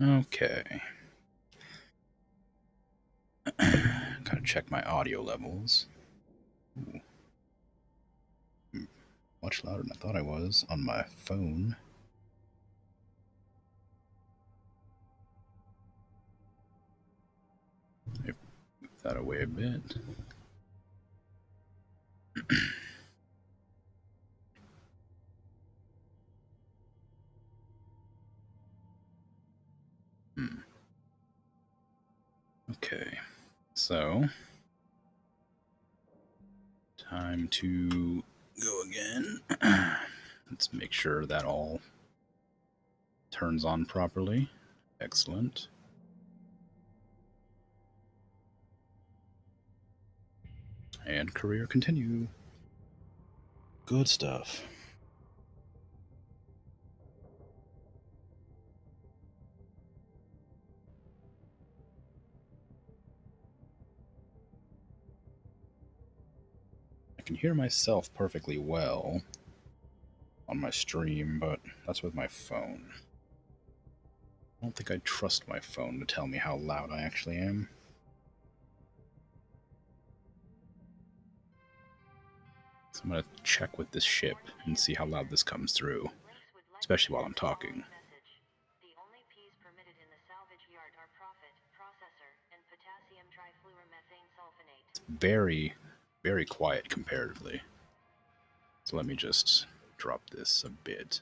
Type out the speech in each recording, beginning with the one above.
Okay. Gotta check my audio levels. Ooh. Much louder than I thought I was on my phone. Move that away a bit. Okay, so time to go again. Let's make sure that all turns on properly. Excellent. And career continue. Good stuff. I can hear myself perfectly well on my stream, but that's with my phone. I don't think I trust my phone to tell me how loud I actually am. So I'm gonna check with this ship and see how loud this comes through, especially while I'm talking. It's very, very quiet comparatively. So let me just drop this a bit.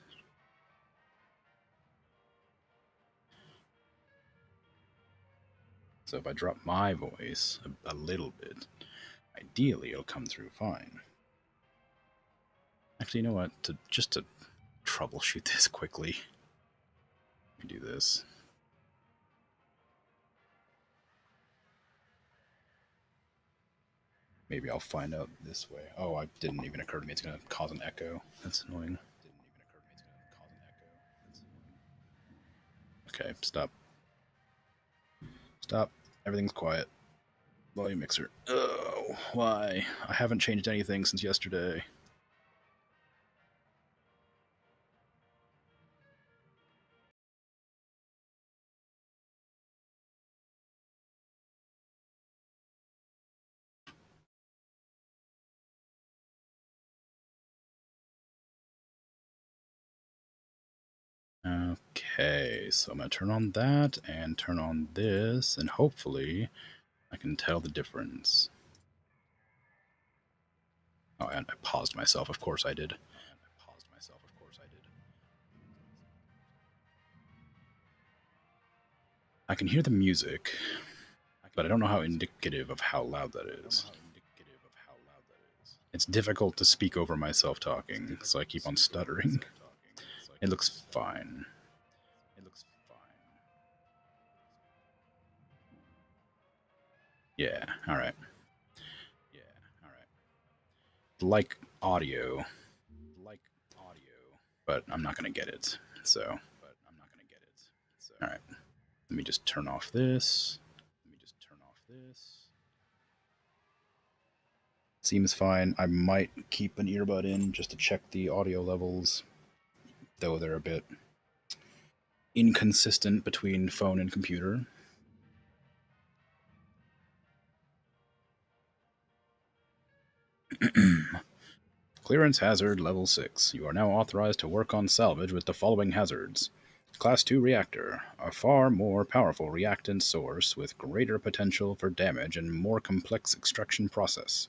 So if I drop my voice a little bit, ideally it'll come through fine. Actually, you know what? Just to troubleshoot this quickly, let me do this. Maybe I'll find out this way. Oh, it didn't even occur to me it's going to cause an echo. That's annoying. Okay, stop. Stop. Everything's quiet. Volume mixer. Oh, why? I haven't changed anything since yesterday. Okay, so I'm going to turn on that and turn on this, and hopefully I can tell the difference. Oh, and I paused myself. Of course I did. I can hear the music, but I don't know how indicative of how loud that is. It's difficult to speak over myself talking, so I keep on stuttering. It looks fine. Yeah, alright. Like audio, but I'm not going to get it. So, alright. Let me just turn off this. Seems fine. I might keep an earbud in just to check the audio levels, though they're a bit inconsistent between phone and computer. Clearance hazard level 6. You are now authorized to work on salvage with the following hazards. Class 2 reactor, a far more powerful reactant source with greater potential for damage and more complex extraction process.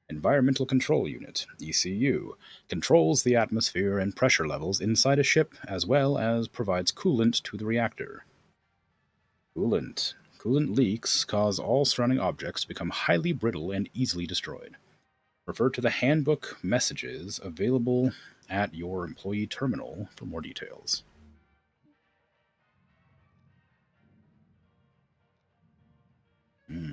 Environmental Control Unit, ECU, controls the atmosphere and pressure levels inside a ship as well as provides coolant to the reactor. Coolant. Coolant leaks cause all surrounding objects to become highly brittle and easily destroyed. Refer to the handbook messages available at your employee terminal for more details. Okay,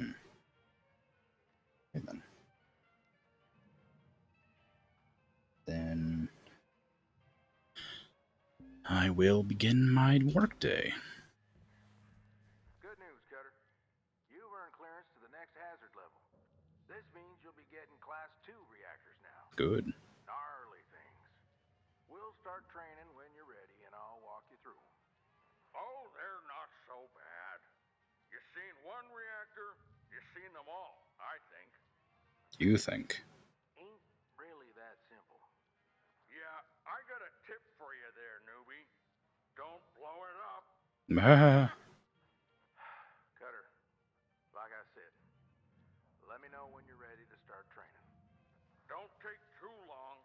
then I will begin my workday. Good news, Cutter. You've earned clearance to the next hazard level. This means you'll be getting Class 2 reactors now. Good. Gnarly things. We'll start training when you're ready, and I'll walk you through them. Oh, they're gnarly. seen one reactor, you've seen them all, I think. You think. Ain't really that simple. Yeah, I got a tip for you there, newbie. Don't blow it up. Ah, Cutter, like I said, let me know when you're ready to start training. Don't take too long.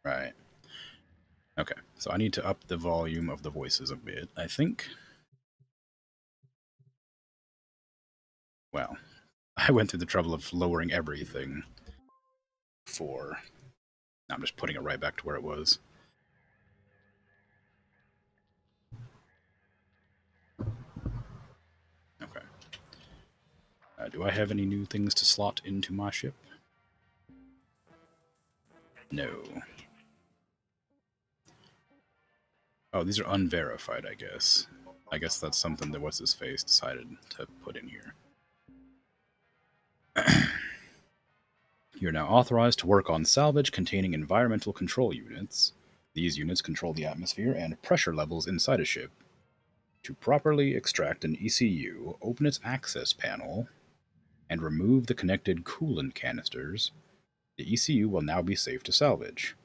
right. Okay, so I need to up the volume of the voices a bit, I think. Well, I went through the trouble of lowering everything for... I'm just putting it right back to where it was. Okay. Do I have any new things to slot into my ship? No. Oh, these are unverified, I guess. I guess that's something that What's-His-Face decided to put in here. You're now authorized to work on salvage containing environmental control units. These units control the atmosphere and pressure levels inside a ship. To properly extract an ECU, open its access panel and remove the connected coolant canisters. The ECU will now be safe to salvage.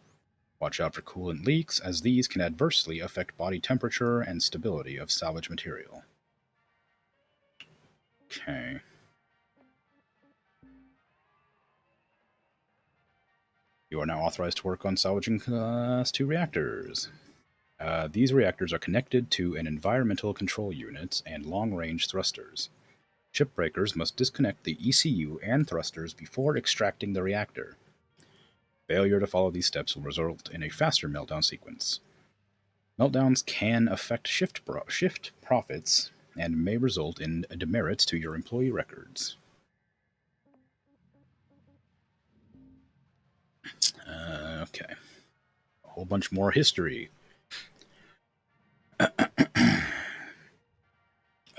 Watch out for coolant leaks, as these can adversely affect body temperature and stability of salvage material. Okay. You are now authorized to work on salvaging Class 2 reactors. These reactors are connected to an environmental control unit and long-range thrusters. Shipbreakers must disconnect the ECU and thrusters before extracting the reactor. Failure to follow these steps will result in a faster meltdown sequence. Meltdowns can affect shift profits and may result in demerits to your employee records. Okay. A whole bunch more history.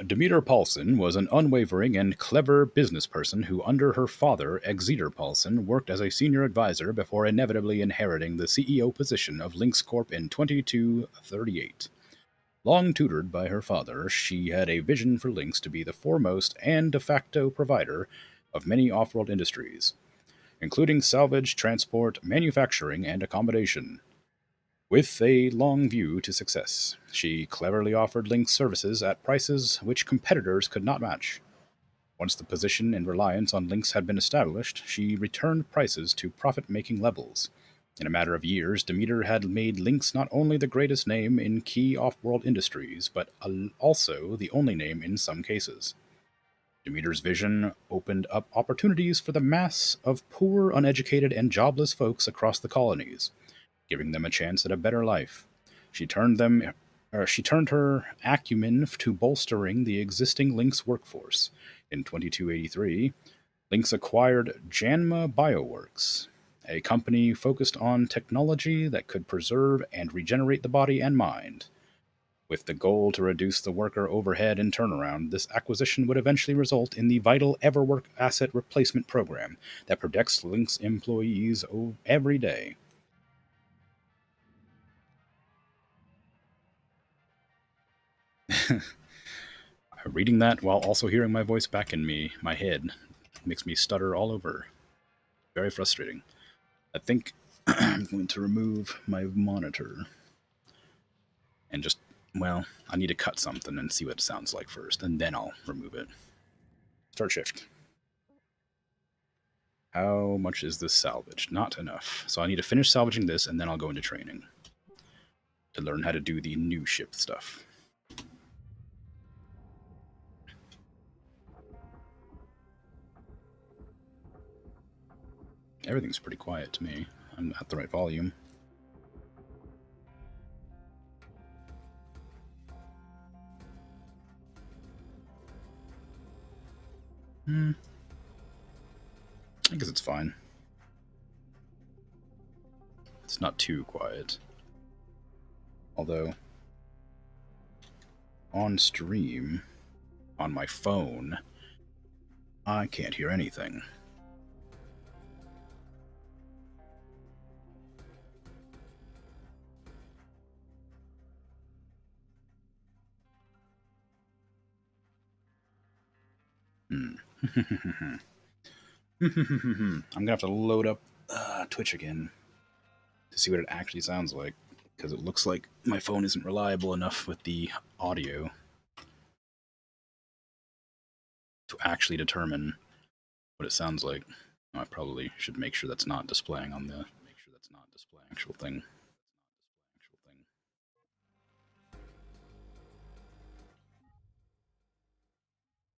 Demeter Paulson was an unwavering and clever businessperson who, under her father, Exeter Paulson, worked as a senior advisor before inevitably inheriting the CEO position of Lynx Corp in 2238. Long tutored by her father, she had a vision for Lynx to be the foremost and de facto provider of many off-world industries, including salvage, transport, manufacturing, and accommodation. With a long view to success, she cleverly offered Lynx services at prices which competitors could not match. Once the position and reliance on Lynx had been established, she returned prices to profit-making levels. In a matter of years, Demeter had made Lynx not only the greatest name in key off-world industries, but also the only name in some cases. Demeter's vision opened up opportunities for the mass of poor, uneducated, and jobless folks across the colonies, giving them a chance at a better life. She turned her acumen to bolstering the existing Lynx workforce. In 2283, Lynx acquired Janma Bioworks, a company focused on technology that could preserve and regenerate the body and mind. With the goal to reduce the worker overhead and turnaround, this acquisition would eventually result in the vital Everwork Asset Replacement Program that protects Lynx employees every day. Reading that while also hearing my voice back in my head, makes me stutter all over. Very frustrating. I think I'm going to remove my monitor and just, well, I need to cut something and see what it sounds like first, and then I'll remove it. Start shift. How much is this salvaged? Not enough. So I need to finish salvaging this, and then I'll go into training to learn how to do the new ship stuff. Everything's pretty quiet to me. I'm at the right volume. I guess it's fine. It's not too quiet. Although, on stream, on my phone, I can't hear anything. Hmm. I'm gonna have to load up Twitch again to see what it actually sounds like, because it looks like my phone isn't reliable enough with the audio to actually determine what it sounds like. I probably should make sure that's not displaying on the actual thing.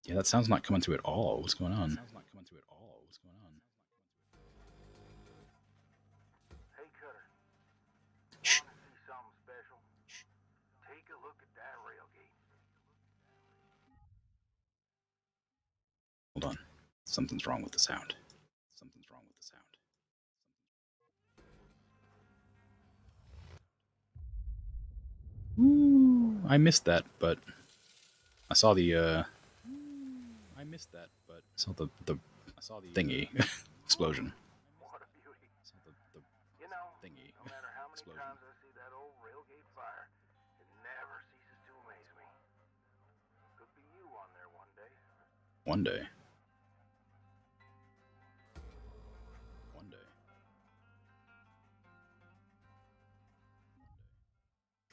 Yeah, that sound's not coming through at all. What's going on? Hey, Cutter. Shh. Want to see something special? Take a look at that railgate. Hold on. Something's wrong with the sound. Something's wrong with the sound. Ooh, I missed that, but I saw the saw the thingy explosion. What a beauty. You know, no matter how many times I see that old railgate fire, it never ceases to amaze me. Could be you on there one day. One day. One day.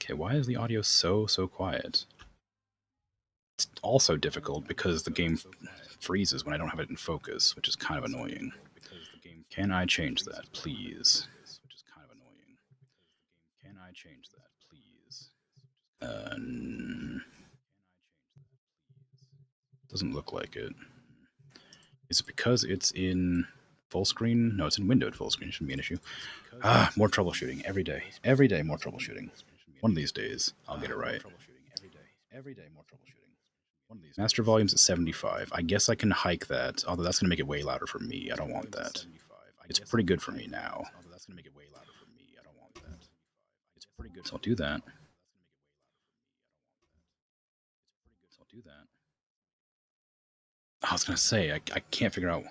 Okay, why is the audio so quiet? It's also difficult because the game freezes when I don't have it in focus, which is kind of annoying. Can I change that, please? Can I change that, please? Doesn't look like it. Is it because it's in full screen? No, it's in windowed full screen. It shouldn't be an issue. More troubleshooting every day. Every day, more troubleshooting. One of these days, I'll get it right. Master volume's at 75. I guess I can hike that, although that's going to make it way louder for me. I don't want that. It's pretty good for me now. So I'll do that. I was going to say, I can't figure out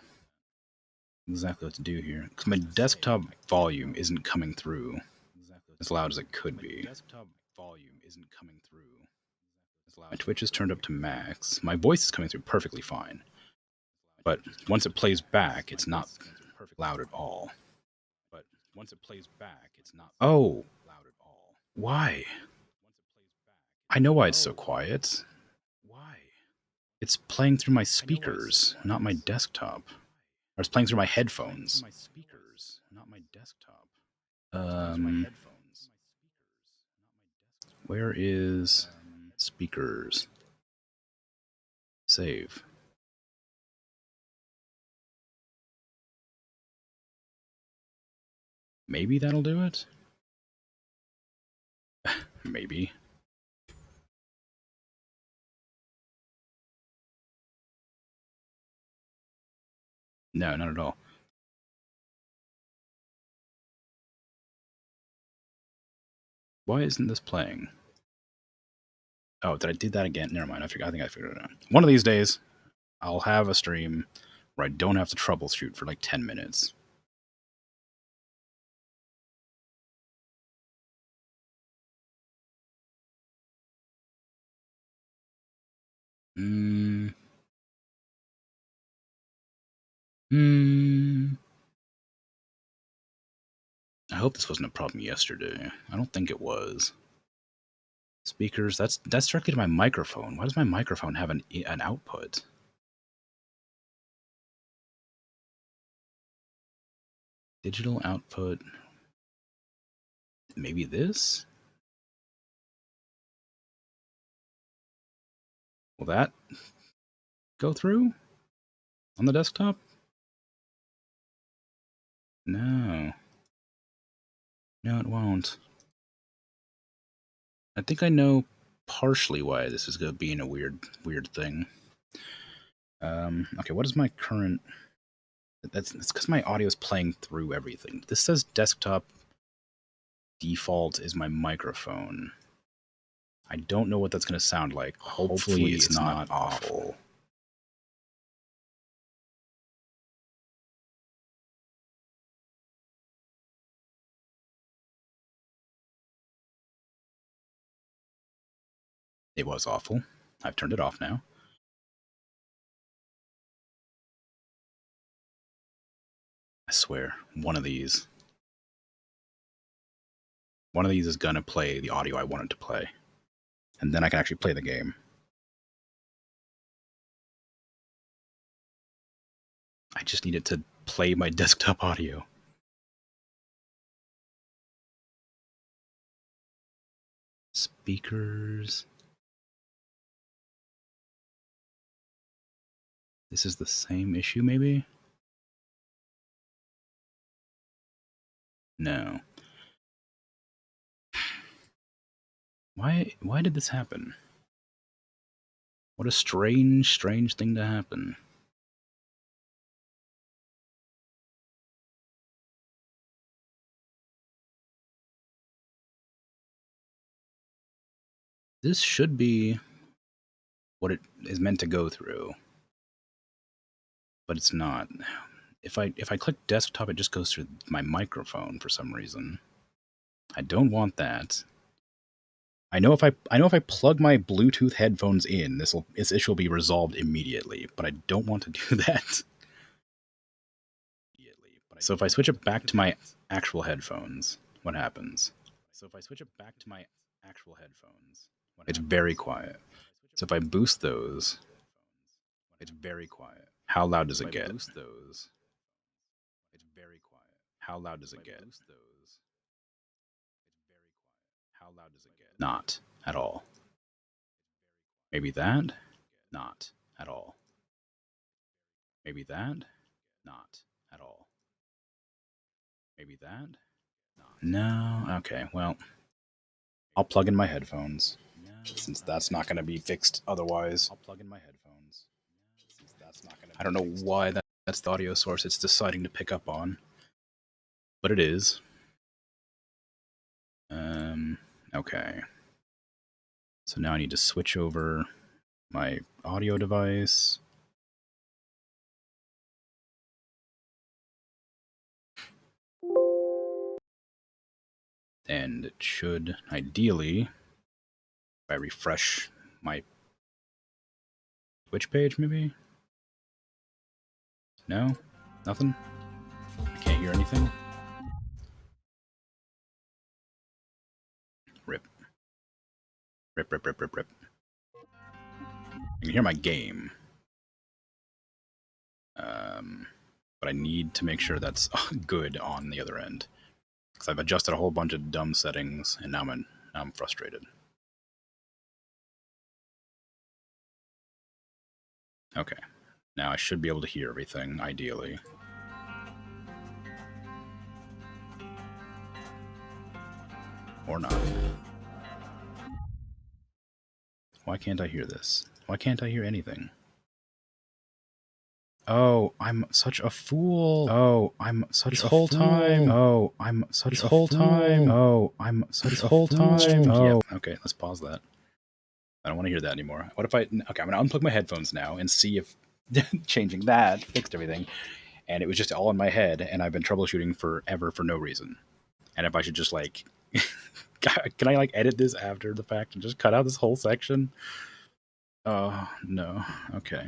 exactly what to do here. Because my desktop volume isn't coming through as loud as it could be. My Twitch is turned up to max. My voice is coming through perfectly fine. But once it plays back, it's not loud at all. Oh, why? I know why it's so quiet. It's playing through my speakers, not my desktop. Or it's playing through my headphones. Um, where is speakers? Save. Maybe that'll do it? Maybe. No, not at all. Why isn't this playing? Oh, did I do that again? Never mind. I think I figured it out. One of these days, I'll have a stream where I don't have to troubleshoot for like 10 minutes. Hmm. Hmm. I hope this wasn't a problem yesterday. I don't think it was. Speakers. That's directly to my microphone. Why does my microphone have an output? Digital output. Maybe this. Will that go through on the desktop? No. No, it won't. I think I know partially why this is going to be in a weird thing. Okay, what is my current? It's because my audio is playing through everything. This says desktop default is my microphone. I don't know what that's going to sound like. Hopefully it's not awful. It was awful. I've turned it off now. I swear, one of these is gonna play the audio I want it to play. And then I can actually play the game. I just need it to play my desktop audio. Speakers. This is the same issue, maybe? No. Why did this happen? What a strange thing to happen. This should be what it is meant to go through. But it's not. If I click desktop, it just goes through my microphone for some reason. I don't want that. I know if I plug my Bluetooth headphones in, this issue will be resolved immediately, but I don't want to do that. So if I switch it back to my actual headphones, what happens? It's very quiet. So if I boost those, it's very quiet. How loud does it get? How loud does it get? Not at all. Maybe that? Not at all. Maybe that? Not at all. Maybe that? No? Okay, well, I'll plug in my headphones, since that's not going to be fixed otherwise. I don't know why that's the audio source it's deciding to pick up on, but it is. Okay. So now I need to switch over my audio device. And it should, ideally, if I refresh my Twitch page, maybe? No? Nothing? I can't hear anything? Rip. Rip, rip, rip, rip, rip. I can hear my game. But I need to make sure that's good on the other end. Because I've adjusted a whole bunch of dumb settings, and now I'm frustrated. Okay. Now I should be able to hear everything, ideally. Or not. Why can't I hear this? Why can't I hear anything? Oh, I'm such a fool. Oh, I'm such a whole time. Oh, I'm such a whole time. Oh, I'm such a whole time. Oh, yep. Okay, let's pause that. I don't want to hear that anymore. What if I... Okay, I'm going to unplug my headphones now and see if changing that fixed everything. And it was just all in my head, and I've been troubleshooting forever for no reason. And if I should just, like... Can I, like, edit this after the fact and just cut out this whole section? Oh, no. Okay.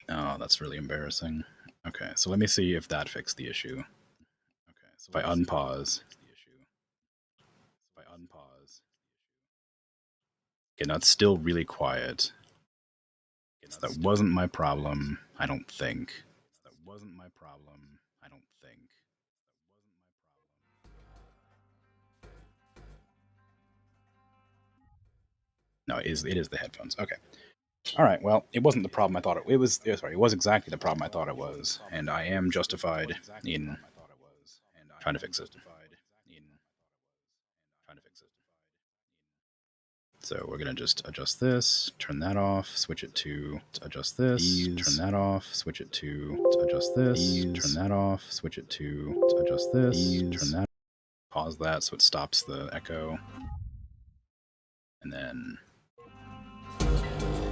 Oh, that's really embarrassing. Okay, so let me see if that fixed the issue. Okay, so if I unpause. Okay, now it's still really quiet. So that wasn't my problem, I don't think. No, it is the headphones. Okay. All right. Well, it wasn't the problem I thought it was. Sorry, it was exactly the problem I thought it was, and I am justified in trying to fix it. So we're gonna just adjust this, turn that off, switch it to adjust this, turn that off, switch it to adjust this, turn that off, switch it to adjust this, turn that. Pause that so it stops the echo, and then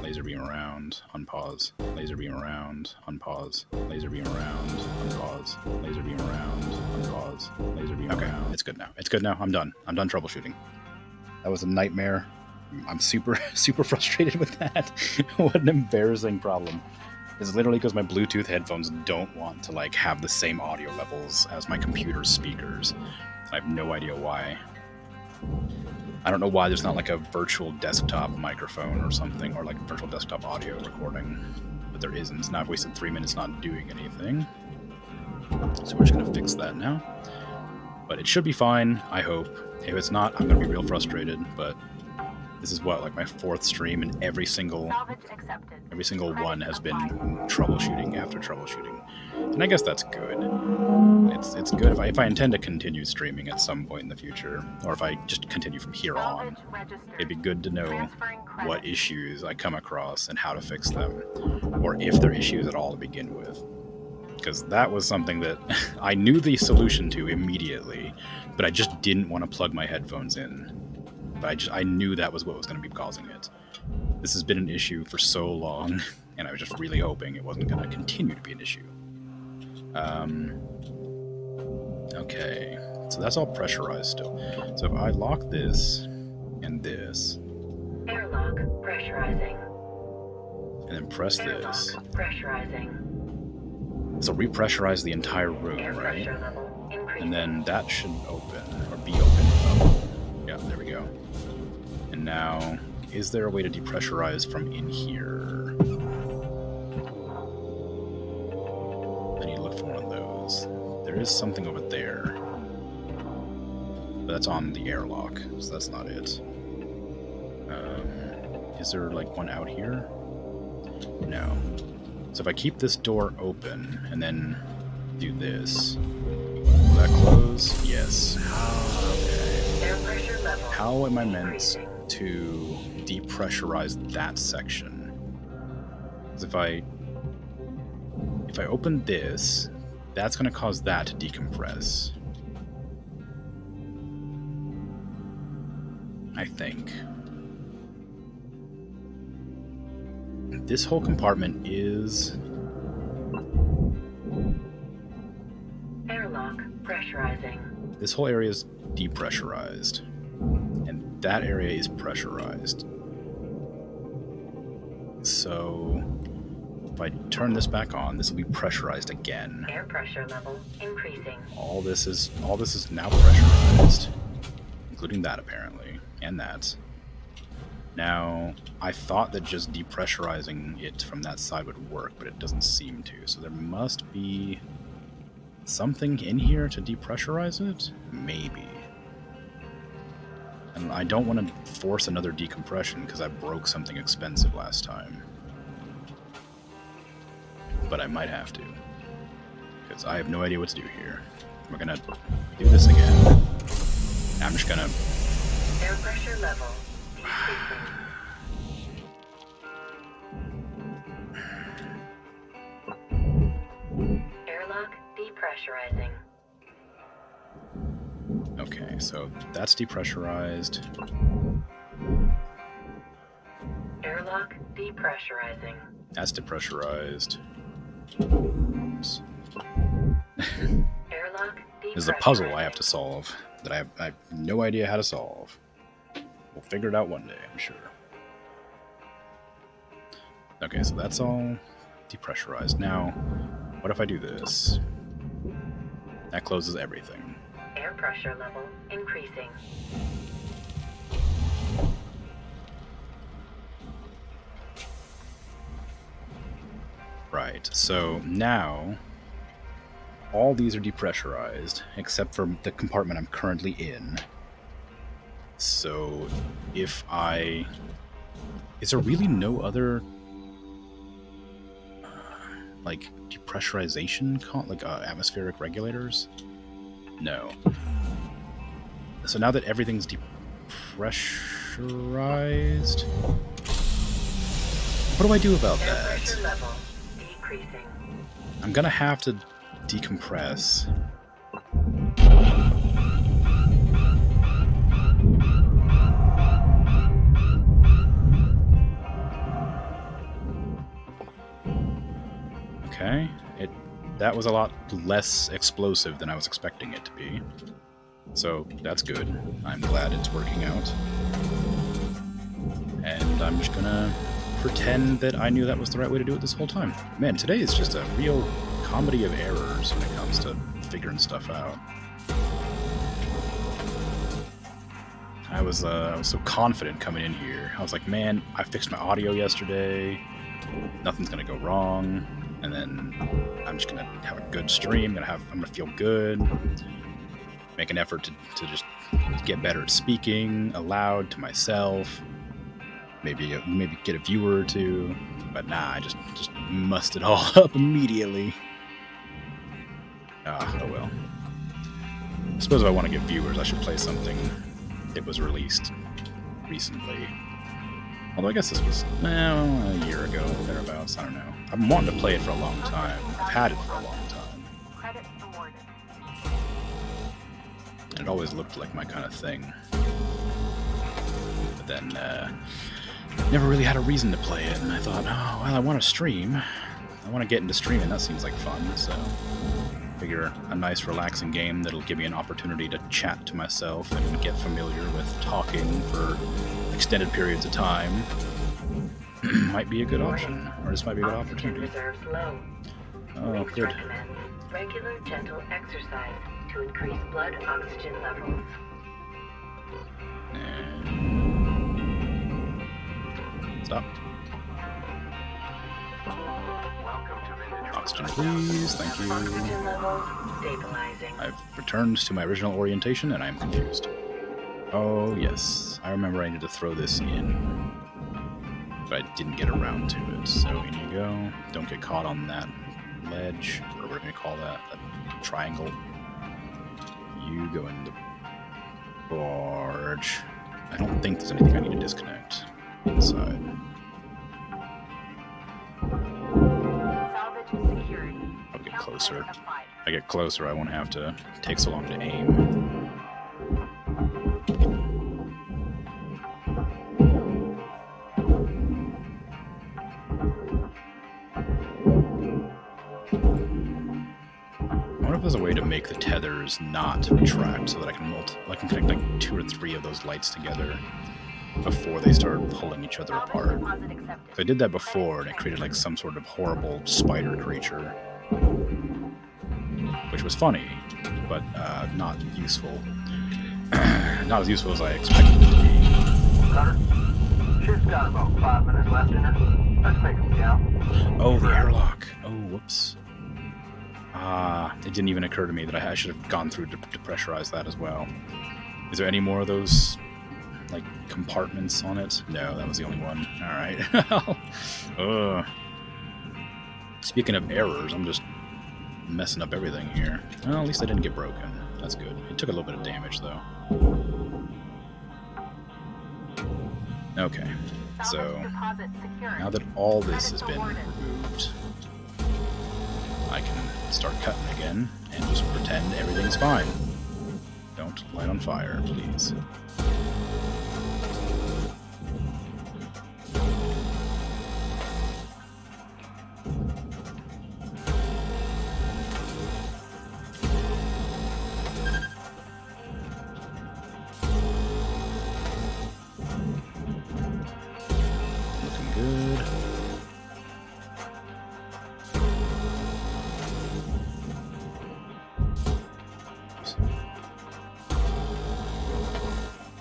laser beam around, unpause, laser beam around, unpause, laser beam around, unpause, laser beam around, unpause, laser beam around. Okay, it's good now. It's good now. I'm done. I'm done troubleshooting. That was a nightmare. I'm super frustrated with that. What an embarrassing problem. It's literally because my Bluetooth headphones don't want to like have the same audio levels as my computer's speakers. I have no idea why. I don't know why there's not like a virtual desktop microphone or something, or like virtual desktop audio recording, but there isn't. Now I've wasted 3 minutes not doing anything, so we're just gonna fix that now. But it should be fine, I hope. If it's not, I'm gonna be real frustrated, but this is what, like my 4th stream, and every single one has been troubleshooting after troubleshooting. And I guess that's good. It's good if I intend to continue streaming at some point in the future, or if I just continue from here on. It'd be good to know what issues I come across and how to fix them, or if they're issues at all to begin with. Because that was something that I knew the solution to immediately, but I just didn't want to plug my headphones in. But I knew that was what was going to be causing it. This has been an issue for so long, and I was just really hoping it wasn't going to continue to be an issue. Okay, so that's all pressurized still. So if I lock this and this, airlock pressurizing, and then press this, pressurizing. this will repressurize the entire room, Air right? pressure level increasing. And then that should open, or be open. Oh, yeah, there we go. And now, is there a way to depressurize from in here? I need to look for one of those. There is something over there. But that's on the airlock, so that's not it. Is there like one out here? No. So if I keep this door open and then do this, will that close? Yes. Okay. Air pressure level How am I meant increasing. to depressurize that section? Because if I open this, that's going to cause that to decompress. I think. This whole compartment is... Airlock pressurizing. This whole area is depressurized. And that area is pressurized. So... if I turn this back on, this will be pressurized again. Air pressure level increasing. All this is now pressurized, including that apparently, and that. Now, I thought that just depressurizing it from that side would work, but it doesn't seem to. So there must be something in here to depressurize it? Maybe. And I don't want to force another decompression because I broke something expensive last time. But I might have to, because I have no idea what to do here. We're gonna do this again. I'm just gonna... Air pressure level decreasing. Airlock depressurizing. Okay, so that's depressurized. Airlock depressurizing. That's depressurized. Airlock depressurizing. This is a puzzle I have to solve that I have no idea how to solve. We'll figure it out one day, I'm sure. Okay, so that's all depressurized. Now, what if I do this? That closes everything. Air pressure level increasing. Right, so now all these are depressurized except for the compartment I'm currently in. So if I... is there really no other like depressurization like atmospheric regulators? No. So now that everything's depressurized, what do I do about Air that? pressure level decreasing. I'm gonna have to decompress. Okay, that was a lot less explosive than I was expecting it to be. So that's good. I'm glad it's working out. And I'm just gonna pretend that I knew that was the right way to do it this whole time. Man, today is just a real comedy of errors when it comes to figuring stuff out. I was so confident coming in here. I was like, man, I fixed my audio yesterday. Nothing's gonna go wrong. And then I'm just gonna have a good stream. I'm gonna feel good. Make an effort to just get better at speaking aloud to myself. Maybe get a viewer or two. But nah, I just mussed it all up immediately. Oh well. I suppose if I want to get viewers, I should play something that was released recently. Although I guess this was a year ago, thereabouts. I don't know. I've been wanting to play it for a long time. I've had it for a long time. And it always looked like my kind of thing. But then, never really had a reason to play it, and I thought, oh, well, I want to stream. I want to get into streaming. That seems like fun, so figure a nice, relaxing game that'll give me an opportunity to chat to myself and get familiar with talking for extended periods of time might be a good option, or this might be a good opportunity. Reserves low. Oh, good. Recommends regular, gentle exercise to increase blood oxygen levels. And stop. Oxygen, please. Thank you. Oxygen levels stabilizing. I've returned to my original orientation, and I am confused. Oh, yes. I remember I needed to throw this in, but I didn't get around to it. So in you go. Don't get caught on that ledge, or whatever you call that triangle. You go in the barge. I don't think there's anything I need to disconnect inside. I'll get closer. I get closer, I won't have to take so long to aim. I wonder if there's a way to make the tethers not retract so that I can connect like 2 or 3 of those lights together before they start pulling each other apart. So I did that before, and it created like some sort of horrible spider creature, which was funny, but not useful. Not as useful as I expected it to be. Cutter, ship's got about 5 minutes left in her. Let's make them count. Oh, the airlock. Oh, whoops. It didn't even occur to me that I should have gone through to pressurize that as well. Is there any more of those, like, compartments on it? No, that was the only one. Alright. Speaking of errors, I'm just messing up everything here. Well, at least I didn't get broken. That's good. It took a little bit of damage, though. Okay, so now that all this has been removed, I can start cutting again and just pretend everything's fine. Don't light on fire, please. Looking good.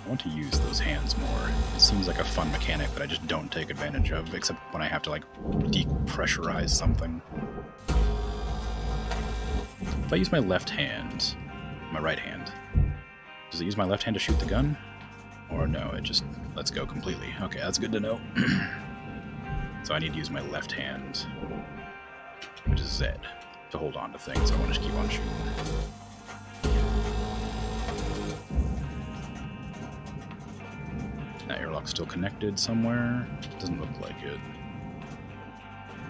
I want to use those hands more. It seems like a fun mechanic that I just don't take advantage of, except when I have to, like, depressurize something. If I use my left hand, my right hand, does it use my left hand to shoot the gun? Or no, it just lets go completely. Okay, that's good to know. So I need to use my left hand, which is Z, to hold on to things. I want to just keep on shooting. That airlock's still connected somewhere. Doesn't look like it.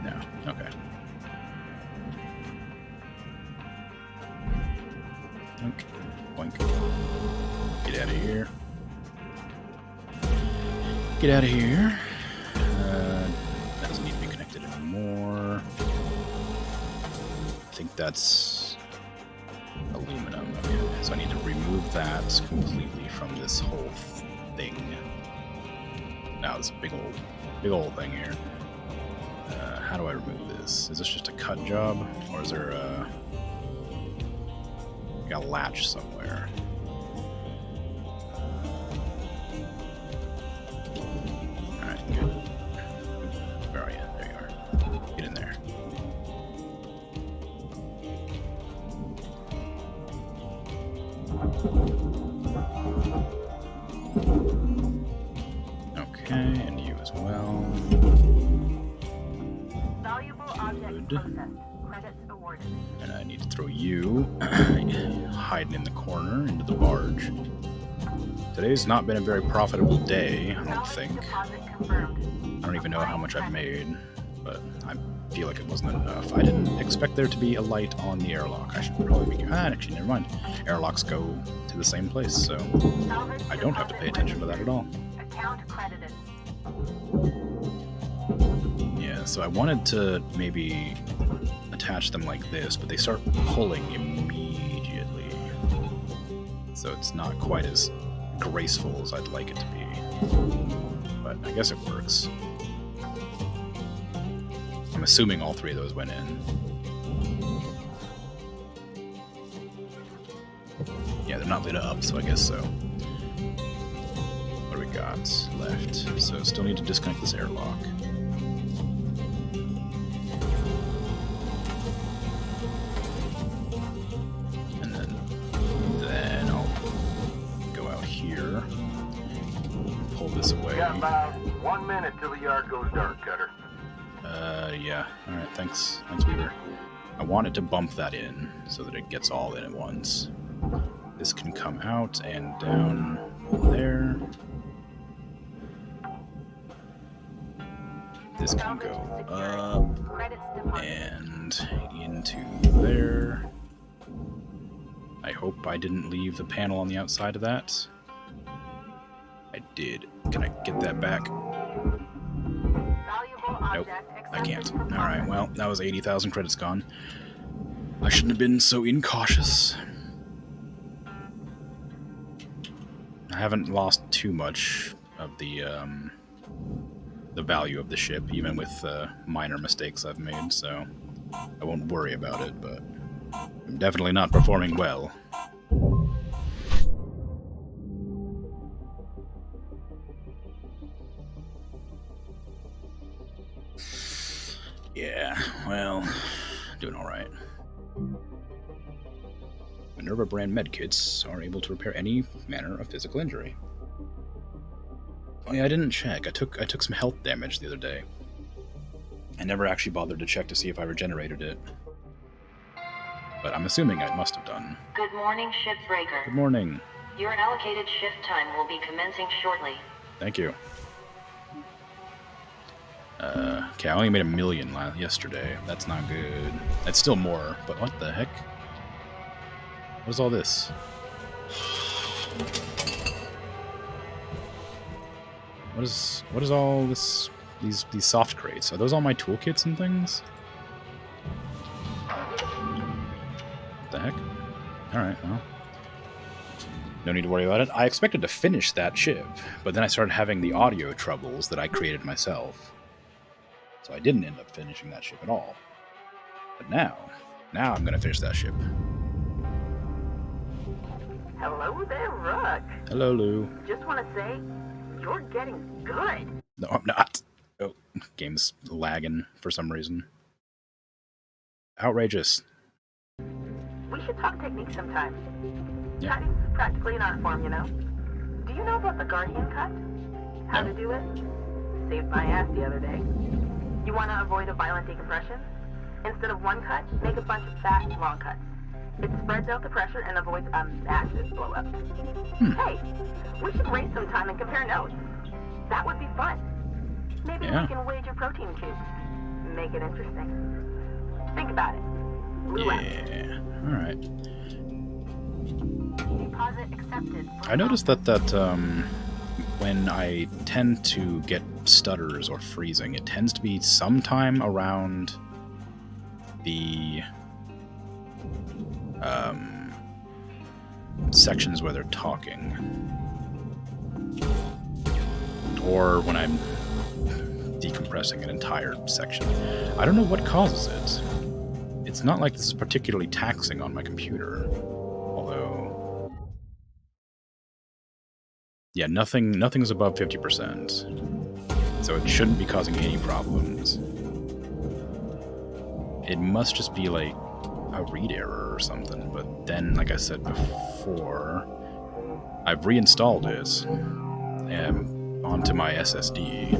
No. Okay. Okay. Boink. Get out of here. Get out of here. That doesn't need to be connected anymore. I think that's aluminum. Okay. So I need to remove that completely from this whole thing. Now there's a big old thing here. How do I remove this? Is this just a cut job, or is there like a latch somewhere? All right, good. Where are you? There you are. Get in there. Okay, and you as well. Valuable object processed. Credits awarded. And I need to throw you hiding in the corner into the barge. Today's not been a very profitable day, I don't think. Deposit confirmed. I don't even know how much I've made, but I feel like it wasn't enough. I didn't expect there to be a light on the airlock. I should probably be... actually, never mind. Airlocks go to the same place, so I don't have to pay attention to that at all. Account credited. Yeah, so I wanted to maybe attach them like this, but they start pulling immediately. So it's not quite as graceful as I'd like it to be. But I guess it works. I'm assuming all three of those went in. Yeah, they're not lit up, so I guess so. What do we got left? So still need to disconnect this airlock. And then I'll go out here, pull this away. Got about 1 minute till the yard goes dark, Cutter. Yeah. Alright, thanks. Thanks, Weaver. I wanted to bump that in so that it gets all in at once. This can come out and down there. This can go up and into there. I hope I didn't leave the panel on the outside of that. I did. Can I get that back? Nope, I can't. Alright, well, that was 80,000 credits gone. I shouldn't have been so incautious. I haven't lost too much of the value of the ship, even with minor mistakes I've made, so I won't worry about it, but I'm definitely not performing well. Yeah, well, doing alright. Minerva brand medkits are able to repair any manner of physical injury. Oh yeah, I didn't check. I took some health damage the other day. I never actually bothered to check to see if I regenerated it. But I'm assuming I must have done. Good morning, Shipbreaker. Good morning. Your allocated shift time will be commencing shortly. Thank you. Okay, I only made 1 million yesterday. That's not good. That's still more, but what the heck? What is all this? What is all this? These soft crates? Are those all my toolkits and things? What the heck? All right, well, no need to worry about it. I expected to finish that ship, but then I started having the audio troubles that I created myself. So I didn't end up finishing that ship at all. But now I'm going to finish that ship. Hello there, Rook. Hello, Lou. Just want to say, you're getting good. No, I'm not. Oh, game's lagging for some reason. Outrageous. We should talk technique sometime. Yeah. Cutting's practically an art form, you know. Do you know about the Guardian cut? How No. to do it? Saved my ass the other day. You want to avoid a violent decompression? Instead of one cut, make a bunch of fast, long cuts. It spreads out the pressure and avoids a massive blow-up. Hey, we should race sometime and compare notes. That would be fun. Maybe Yeah. we can wager protein cubes. Make it interesting. Think about it. Blue out. Yeah. All right. Deposit accepted. I noticed that when I tend to get stutters or freezing, it tends to be sometime around the sections where they're talking. or when I'm decompressing an entire section. I don't know what causes it. It's not like this is particularly taxing on my computer, although... Yeah, nothing's above 50%, so it shouldn't be causing any problems. It must just be like a read error or something, but then, like I said before, I've reinstalled it onto my SSD,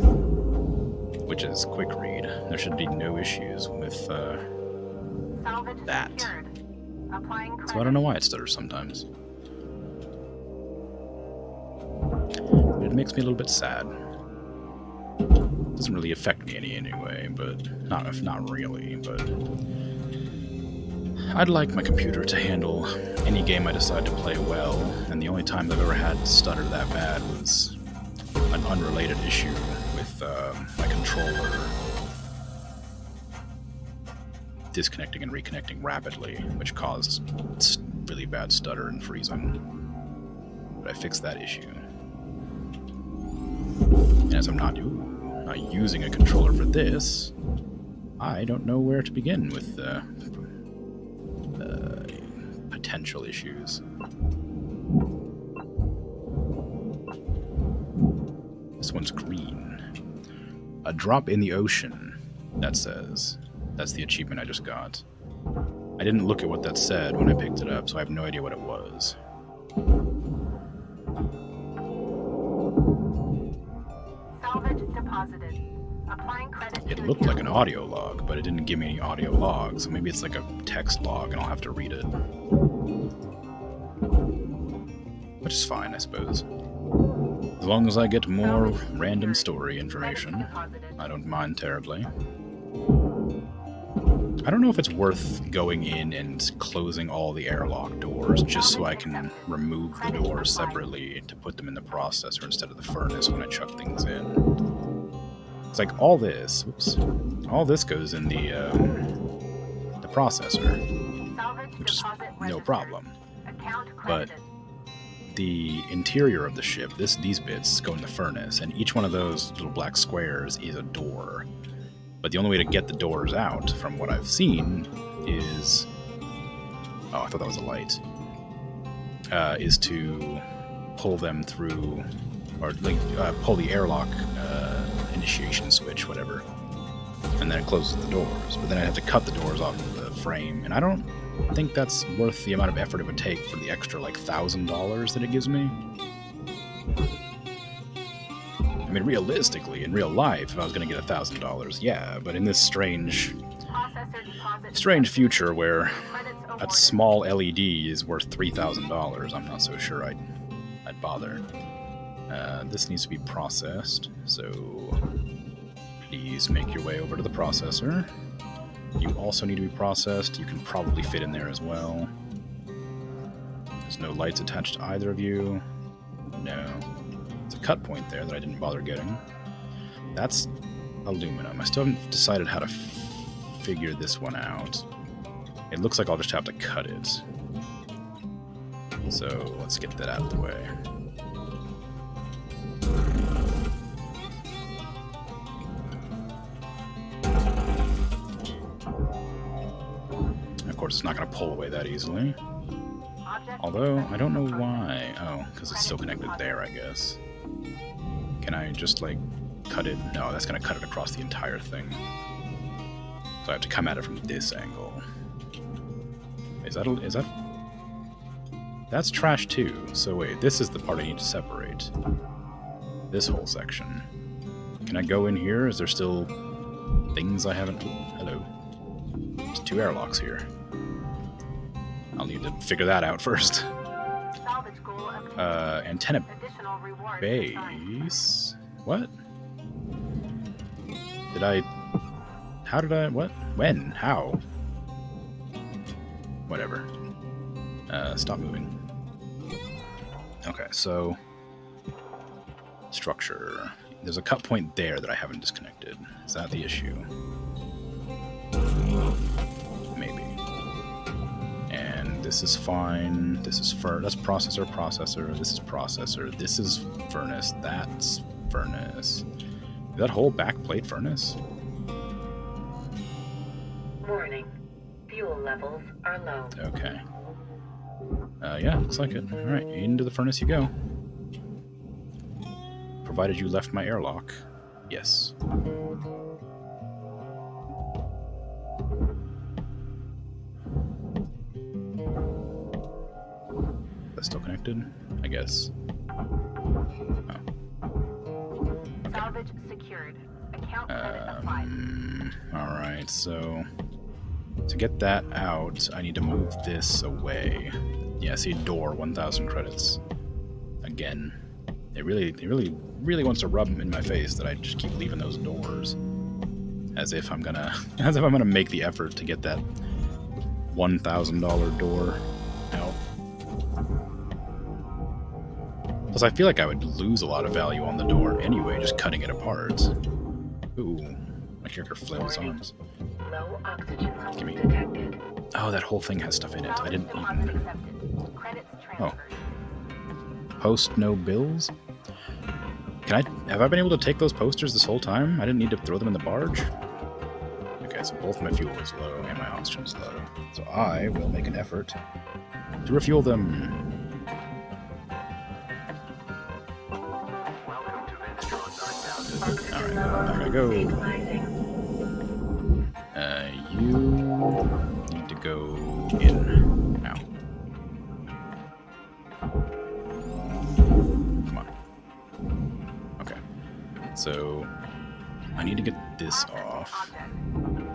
which is quick read. There should be no issues with that. So I don't know why it stutters sometimes. It makes me a little bit sad. It doesn't really affect me anyway, but not really, but I'd like my computer to handle any game I decide to play well, and the only time I've ever had stutter that bad was an unrelated issue with my controller disconnecting and reconnecting rapidly, which caused really bad stutter and freezing. But I fixed that issue. And as I'm not using a controller for this, I don't know where to begin with potential issues. This one's green. A drop in the ocean, that says. That's the achievement I just got. I didn't look at what that said when I picked it up, so I have no idea what it was. Salvage deposited. Applying credit. It looked like an audio log, but it didn't give me any audio logs, so maybe it's like a text log and I'll have to read it. Which is fine, I suppose. As long as I get more random story information, I don't mind terribly. I don't know if it's worth going in and closing all the airlock doors just so I can remove the doors separately to put them in the processor instead of the furnace when I chuck things in. It's like all this goes in the processor, which is no problem. But the interior of the ship, these bits go in the furnace, and each one of those little black squares is a door. But the only way to get the doors out, from what I've seen, is... Oh, I thought that was a light. Is to pull them through, or pull the airlock initiation switch, whatever. And then it closes the doors. But then I have to cut the doors off of the frame, and I don't think that's worth the amount of effort it would take for the extra, like, $1,000 that it gives me. I mean, realistically, in real life, if I was going to get $1,000, yeah, but in this strange future where a small LED is worth $3,000, I'm not so sure I'd bother. This needs to be processed, so please make your way over to the processor. You also need to be processed. You can probably fit in there as well. There's no lights attached to either of you. No. There's a cut point there that I didn't bother getting. That's aluminum. I still haven't decided how to figure this one out. It looks like I'll just have to cut it. So let's get that out of the way. Of course, it's not going to pull away that easily. Although, I don't know why. Oh, because it's still connected there, I guess. Can I just, like, cut it? No, that's going to cut it across the entire thing. So I have to come at it from this angle. Is that... That's trash too. So wait, this is the part I need to separate. This whole section. Can I go in here? Is there still things I haven't... Ooh, hello. There's 2 airlocks here. I'll need to figure that out first. Antenna base... What? How did I... What? When? How? Whatever. Stop moving. Okay, so... Structure. There's a cut point there that I haven't disconnected. Is that the issue? Maybe. And this is fine. This is that's processor. This is processor. This is furnace. That's furnace. That whole back plate furnace? Warning. Fuel levels are low. Okay. Yeah, looks like it. Alright, into the furnace you go. Provided you left my airlock. Yes. That's still connected? I guess. Oh. Salvage secured. Account credit applied. Alright, so to get that out, I need to move this away. Yeah, see, door, 1,000 credits. Again. It really wants to rub in my face that I just keep leaving those doors. As if I'm gonna make the effort to get that $1,000 door out. Plus, I feel like I would lose a lot of value on the door anyway, just cutting it apart. Ooh, my character flailed his arms. Low oxygen levels Gimme. detected. Oh, that whole thing has stuff in it. I didn't Deposit even... accepted. Credits transferred. Post no bills? Have I been able to take those posters this whole time? I didn't need to throw them in the barge? Okay, so both my fuel is low and my oxygen is low. So I will make an effort to refuel them. Welcome to Venstron 9000. Oxygen Alright, levels there I go. stabilizing. You need to go in. Now. Come on. Okay. So I need to get this off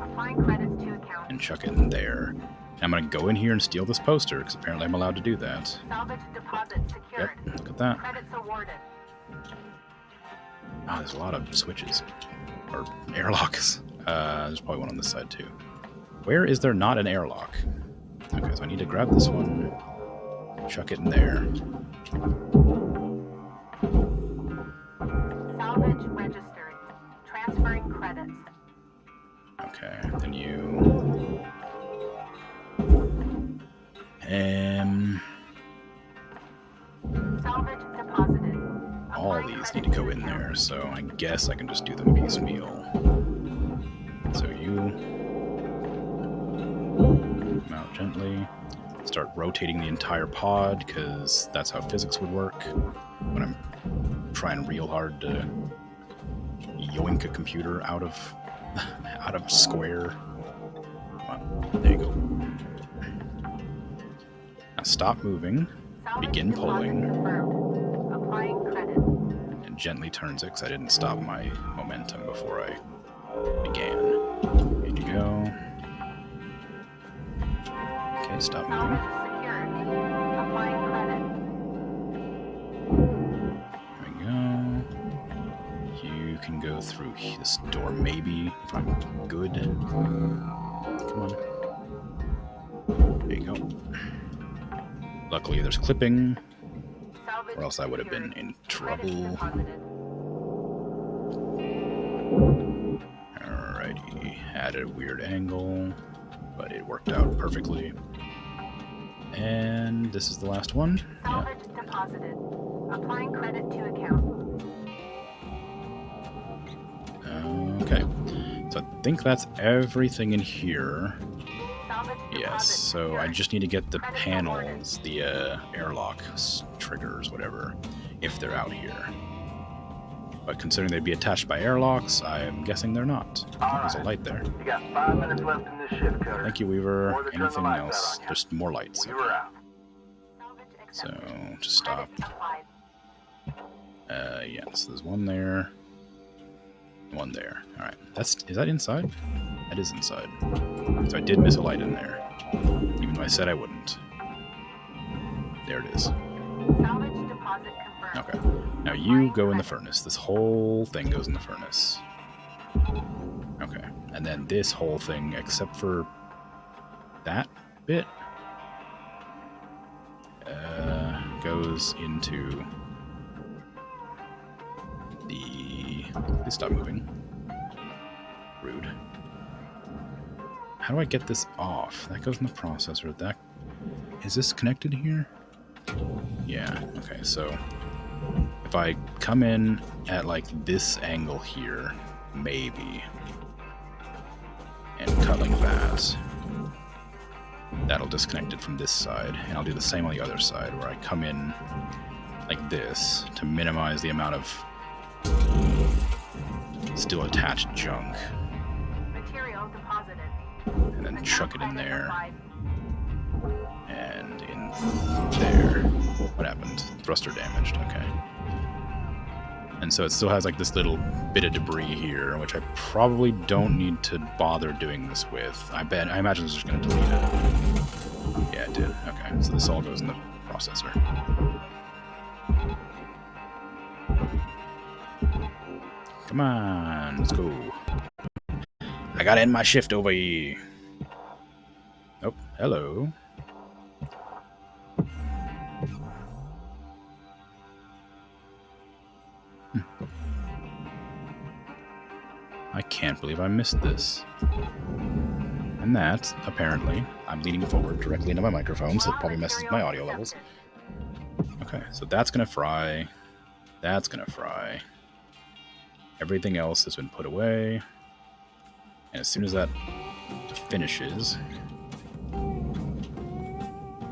Applying credits to account. and chuck it in there. I'm gonna go in here and steal this poster, because apparently I'm allowed to do that. Salvage deposit secured. Yep, look at that. Credits awarded. Oh, there's a lot of switches. Or airlocks. There's probably one on this side too. Where is there not an airlock? Okay, so I need to grab this one, chuck it in there. Salvage registered. Transferring credits. Okay, then you... Salvage deposited. all Applying these need to credits go in account. there, so I guess I can just do them piecemeal. So you come out gently, start rotating the entire pod, because that's how physics would work when I'm trying real hard to yoink a computer out of square. Come on, there you go. Now stop moving, Salvage begin deposit pulling, confirmed. Applying credits. and gently turns it because I didn't stop my momentum before I began. In you go. Okay, stop moving. Salvage secured. Applying credit. There we go. You can go through this door maybe, if I'm good. Come on. There you go. Luckily there's clipping, Salvage or else I would have been secured. in Credits trouble. deposited. Alrighty, at a weird angle, but it worked out perfectly. And this is the last one. Yeah. Salvage deposited. Applying credit to account. Okay. So I think that's everything in here. Salvage Yes, deposit so I secured. just need to get the Credits panels, the airlock triggers, whatever, if they're out here. But considering they'd be attached by airlocks, I'm guessing they're not. There's a light there. You got 5 minutes left in this shift, Cutter. Thank you, Weaver. More than turn the Anything lights else? out on you. Just more lights. We were out. Salvage So, accepted. just stop. Credits applied. Yeah, so there's one there. One there. Alright. Is that inside? That is inside. So I did miss a light in there. Even though I said I wouldn't. There it is. Salvage deposit confirmed. Okay. Now you go in the furnace. This whole thing goes in the furnace. Okay. And then this whole thing, except for that bit, goes into the... Please stop moving. Rude. How do I get this off? That goes in the processor. Is this connected here? Yeah. Okay, so If I come in at like this angle here, maybe, and cut like that, that'll disconnect it from this side, and I'll do the same on the other side, where I come in like this to minimize the amount of still attached junk. Material deposited. And then chuck it in there. And in there. What happened? Thruster damaged, okay. And so it still has like this little bit of debris here, which I probably don't need to bother doing this with. I imagine it's just going to delete it. Yeah, it did. Okay, so this all goes in the processor. Come on, let's go. I gotta end my shift over here. Oh, hello. I can't believe I missed this. And that, apparently, I'm leaning forward directly into my microphone, so it probably messes with my audio levels. Okay, so that's gonna fry. That's gonna fry. Everything else has been put away. And as soon as that finishes,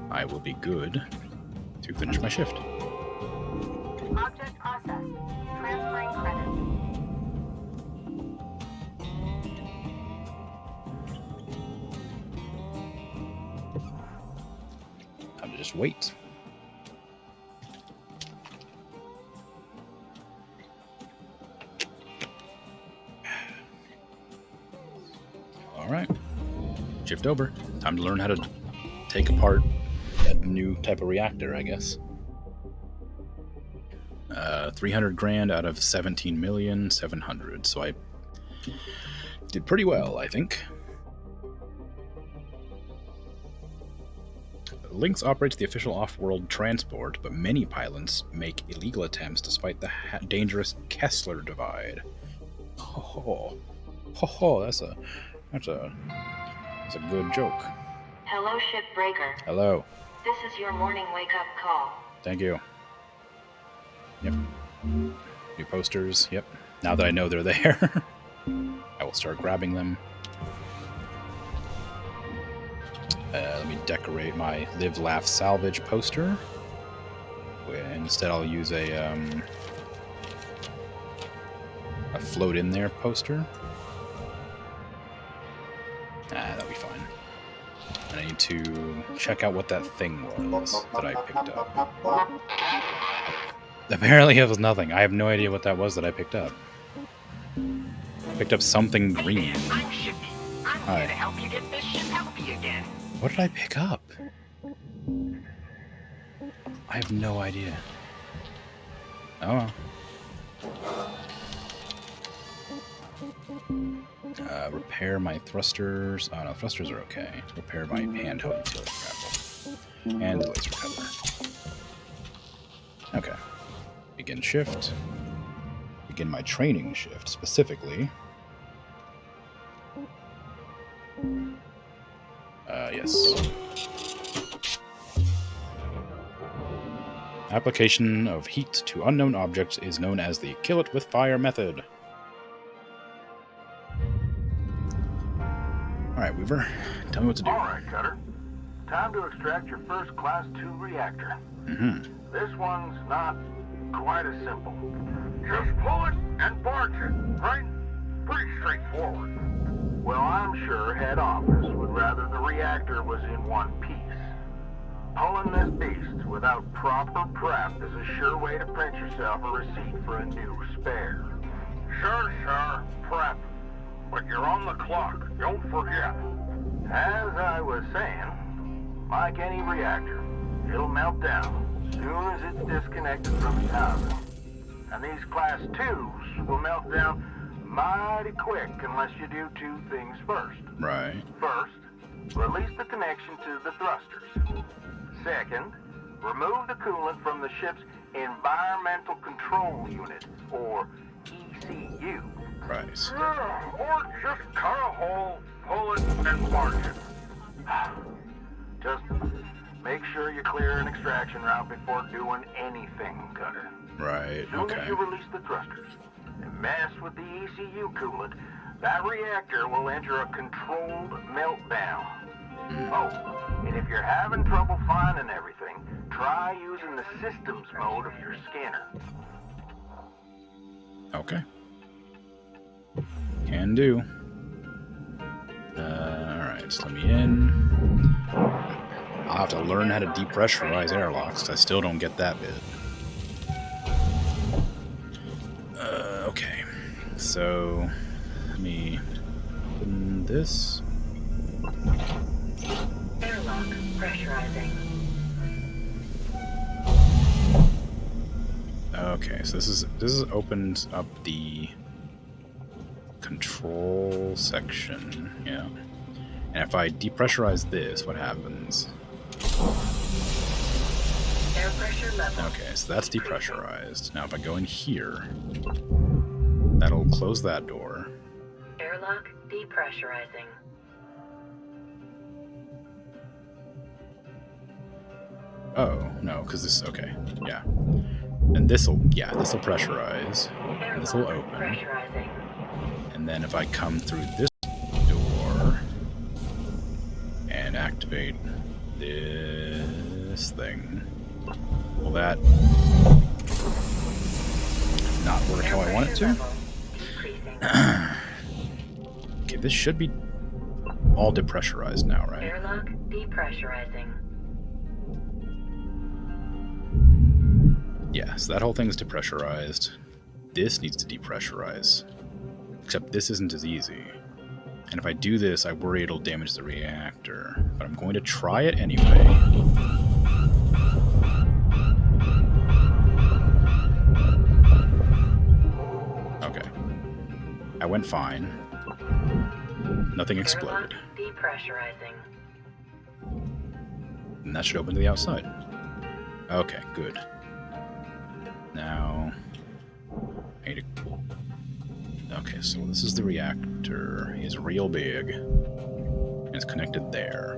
I will be good to finish my shift. Object processed. Transferring credits. Time to just wait. Alright. Shift over. Time to learn how to take apart a new type of reactor, I guess. 300 grand out of 17,700,000, so I did pretty well, I think. Lynx operates the official off-world transport, but many pilots make illegal attempts despite the dangerous Kessler Divide. That's a good joke. Hello, Shipbreaker. Hello. This is your morning wake-up call. Thank you. Yep. New posters, yep. Now that I know they're there, I will start grabbing them. Let me decorate my Live, Laugh, Salvage poster. Instead, I'll use a float in there poster. That'll be fine. And I need to check out what that thing was that I picked up. Apparently it was nothing. I have no idea what that was that I picked up. I picked up something green. I'm Shippy. I'm Hi. here to help you get this ship healthy again. What did I pick up? I have no idea. Oh well. Repair my thrusters. Oh no, thrusters are okay. Repair my handheld utility grapple. And the laser cutter. Okay. Begin shift. Begin my training shift, specifically. Yes. Application of heat to unknown objects is known as the kill it with fire method. Alright, Weaver. Tell me what to do. Alright, Cutter. Time to extract your first Class 2 reactor. This one's not quite as simple. Just pull it and barge it, right? Pretty straightforward. Well, I'm sure head office would rather the reactor was in one piece. Pulling this beast without proper prep is a sure way to print yourself a receipt for a new spare. Sure, prep. But you're on the clock, don't forget. As I was saying, like any reactor, it'll melt down as soon as it's disconnected from its housing. And these Class 2s will melt down mighty quick unless you do two things first. Right. First, release the connection to the thrusters. Second, remove the coolant from the ship's Environmental Control Unit, or ECU. Right. Or just cut a hole, pull it, and barge it. Just make sure you clear an extraction route before doing anything, Cutter. Right, As soon okay. as you release the thrusters and mess with the ECU coolant, that reactor will enter a controlled meltdown. Oh, and if you're having trouble finding everything, try using the systems mode of your scanner. Okay. Can do. Alright, let me in. I'll have to learn how to depressurize airlocks, because I still don't get that bit. Okay. So, let me open this. Airlock pressurizing. Okay, so this is opened up the control section, yeah. And if I depressurize this, what happens? Air pressure level. Okay, so that's depressurized. Now if I go in here, that'll close that door. Airlock depressurizing. Oh, no, because this, okay, yeah. And this'll pressurize. And this will open. Pressurizing. And then if I come through this door and activate this thing, will that not work how I want it to? Okay, this should be all depressurized now, right? Airlock depressurizing. Yeah, so that whole thing's depressurized. This needs to depressurize. Except this isn't as easy. And if I do this, I worry it'll damage the reactor. But I'm going to try it anyway. Okay. I went fine. Nothing exploded. Airlock depressurizing. And that should open to the outside. Okay, good. Now, I need to... Okay, so this is the reactor. It's real big. And it's connected there.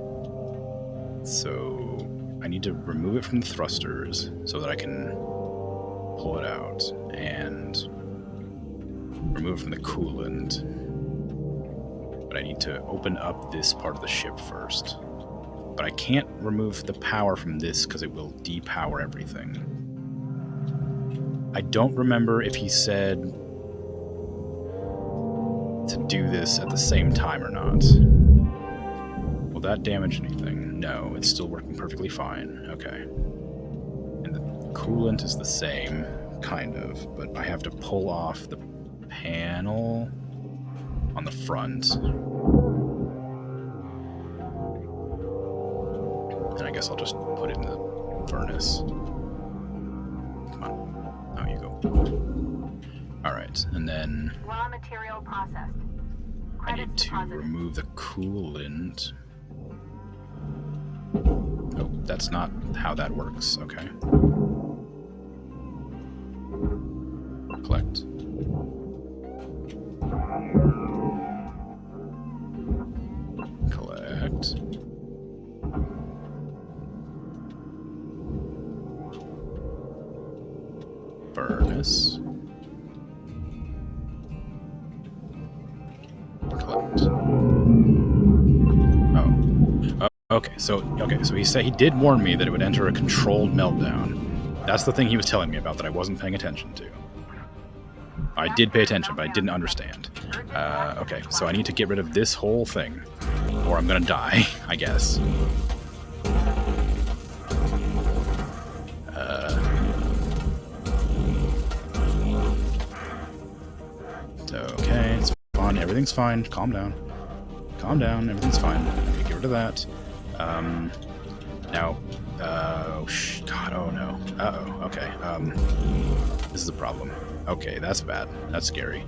So, I need to remove it from the thrusters so that I can pull it out. And remove it from the coolant. But I need to open up this part of the ship first. But I can't remove the power from this because it will depower everything. I don't remember if he said to do this at the same time or not. Will that damage anything? No, it's still working perfectly fine. Okay. And the coolant is the same, kind of, but I have to pull off the panel on the front. And I guess I'll just put it in the furnace. Come on. Out you go. Alright, and then Raw material processed. I need to remove the coolant. Oh, that's not how that works. Okay. Collect. Collect. Furnace. Collect. Oh. Okay, so he said he did warn me that it would enter a controlled meltdown. That's the thing he was telling me about that I wasn't paying attention to. I did pay attention, but I didn't understand. Okay, so I need to get rid of this whole thing, or I'm gonna die, I guess. Okay, it's fine. Everything's fine. Calm down. Calm down. Everything's fine. Okay, get rid of that. Now, God, oh no. Uh-oh, okay. This is a problem. Okay, that's bad. That's scary.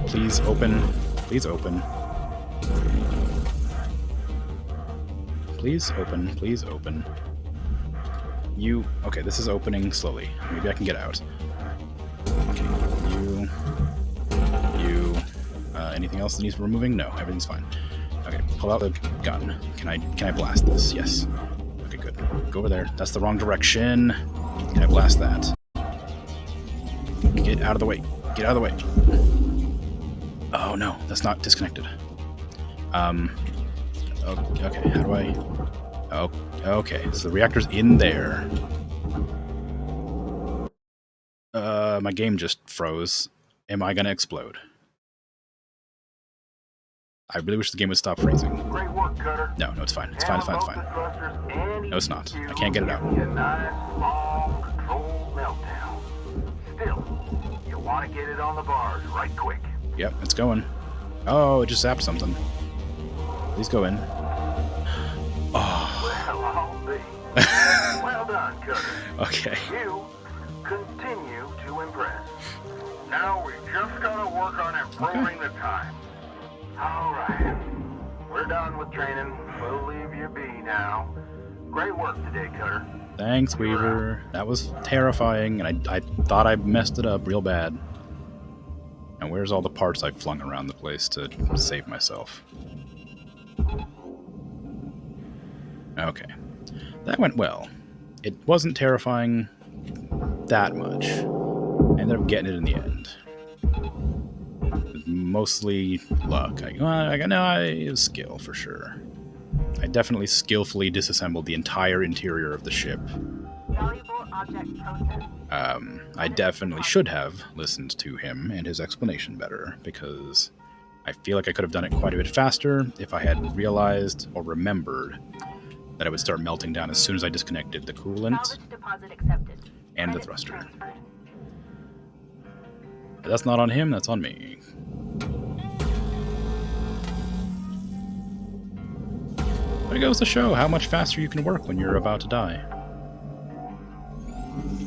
Please open. Please open. Please open. Please open. Okay, this is opening slowly. Maybe I can get out. Okay, anything else that needs removing? No, everything's fine. Okay, pull out the gun. Can I blast this? Yes. Okay, good. Go over there. That's the wrong direction. Can I blast that? Get out of the way. Get out of the way. Oh no, that's not disconnected. Okay, how do I... Oh, okay, so the reactor's in there. My game just froze. Am I gonna explode? I really wish the game would stop freezing. Great work, Cutter. No, it's fine. It's fine, it's fine, it's fine. No, it's not. I can't get it out. A nice, long, controlled meltdown. Still, you want to get it on the bars right quick. Yep, it's going. Oh, it just zapped something. Please go in. Oh. Well, I'll be. Well done, Cutter. Okay. You continue to impress. Now we just gotta work on improving the time. All right. We're done with training. We'll leave you be now. Great work today, Cutter. Thanks, Weaver. That was terrifying, and I thought I messed it up real bad. And where's all the parts I flung around the place to save myself? Okay. That went well. It wasn't terrifying that much. I ended up getting it in the end. Mostly luck. It was skill for sure. I definitely skillfully disassembled the entire interior of the ship. Valuable object processed. I definitely should have listened to him and his explanation better, because I feel like I could have done it quite a bit faster if I had realized or remembered that it would start melting down as soon as I disconnected the coolant Salvage deposit accepted. and the Credits thruster. transferred. But that's not on him, that's on me. But it goes to show how much faster you can work when you're about to die.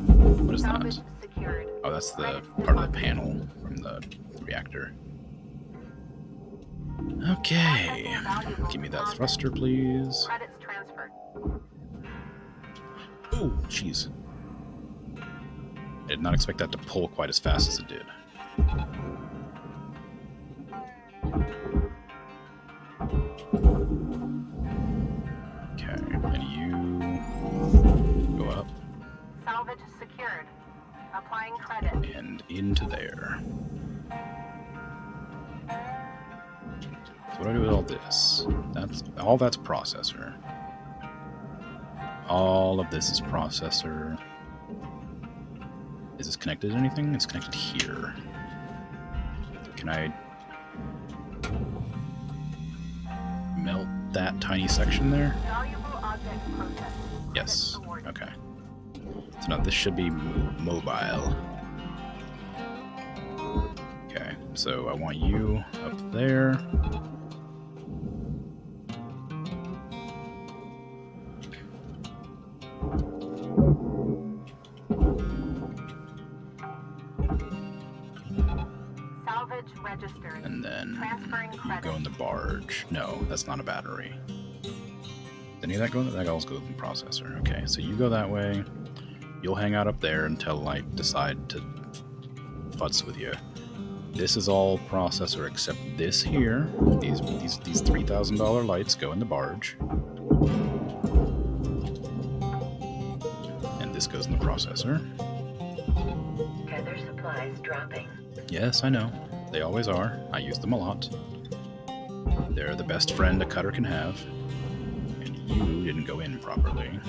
What is that? Salvage secured. Oh, that's the part of the panel from the reactor. Okay. Give me that thruster, please. Credits transferred. Oh, jeez. I did not expect that to pull quite as fast as it did. Okay, and you go up Salvage secured. Applying credit. and into there. So what do I do with all this? That's processor. All of this is processor. Is this connected to anything? It's connected here. Can I melt that tiny section there? Valuable object processed. Yes. Credits awarded. Okay. So now this should be mobile. Okay, so I want you up there. Salvage registered. And then Transferring you credit. go in the barge. No, that's not a battery. Did any of that go in? That also goes in the processor. Okay, so you go that way. You'll hang out up there until I decide to futz with you. This is all processor except this here. These $3,000 lights go in the barge. And this goes in the processor. Tether supplies dropping. Yes, I know. They always are. I use them a lot. They're the best friend a cutter can have. And you didn't go in properly.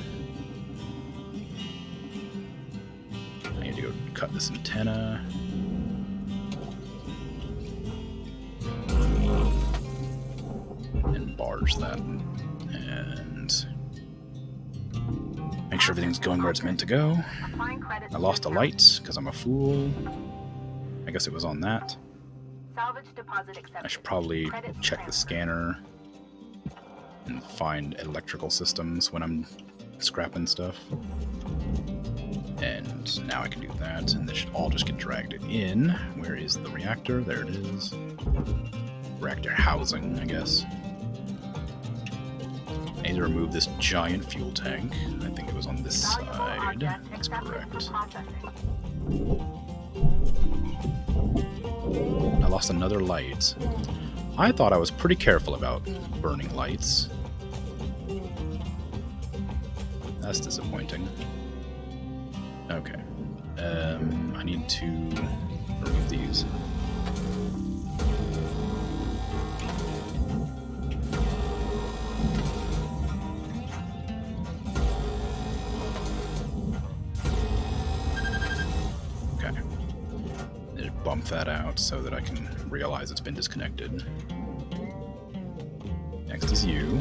I need to go cut this antenna. And barge that. And make sure everything's going where it's meant to go. Applying credit. I lost a light because I'm a fool. I guess it was on that. Salvage deposit accepted. I should probably Credits check the transferred. scanner and find electrical systems when I'm scrapping stuff. And now I can do that, and this should all just get dragged in. Where is the reactor? There it is. Reactor housing, I guess. I need to remove this giant fuel tank. I think it was on this Valuable side. object That's accepted correct. for processing. I lost another light. I thought I was pretty careful about burning lights. That's disappointing. Okay. I need to remove these. Okay. Just bump that out so that I can realize it's been disconnected. Next is you.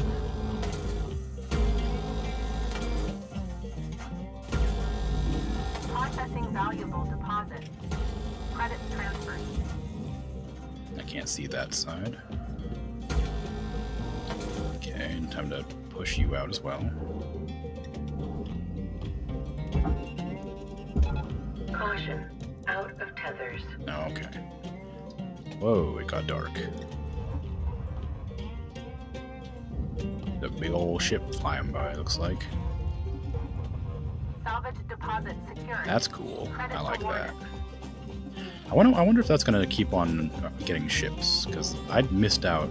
Processing valuable deposits. Credits transferred. I can't see that side. Okay, time to push you out as well. Caution. Out of tethers. Oh, okay. Whoa, it got dark. The big old ship flying by, looks like. Salvage deposit secured. That's cool. Credits I like awarded. that. I wonder if that's going to keep on getting ships, because I'd missed out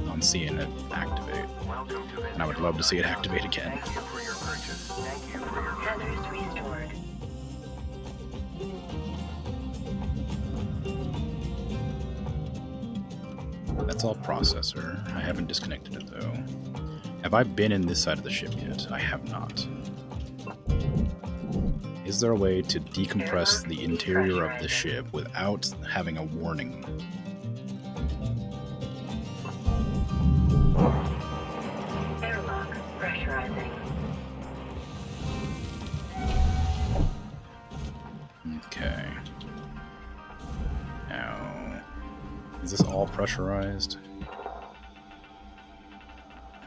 on seeing it activate. Welcome to And I would love to see it activate again. Thank you for your purchase. Thank you for your Tethers restored. That's all processor. I haven't disconnected it though. Have I been in this side of the ship yet? I have not. Is there a way to decompress the interior of the ship without having a warning? Airlock pressurizing. Okay. Now, is this all pressurized?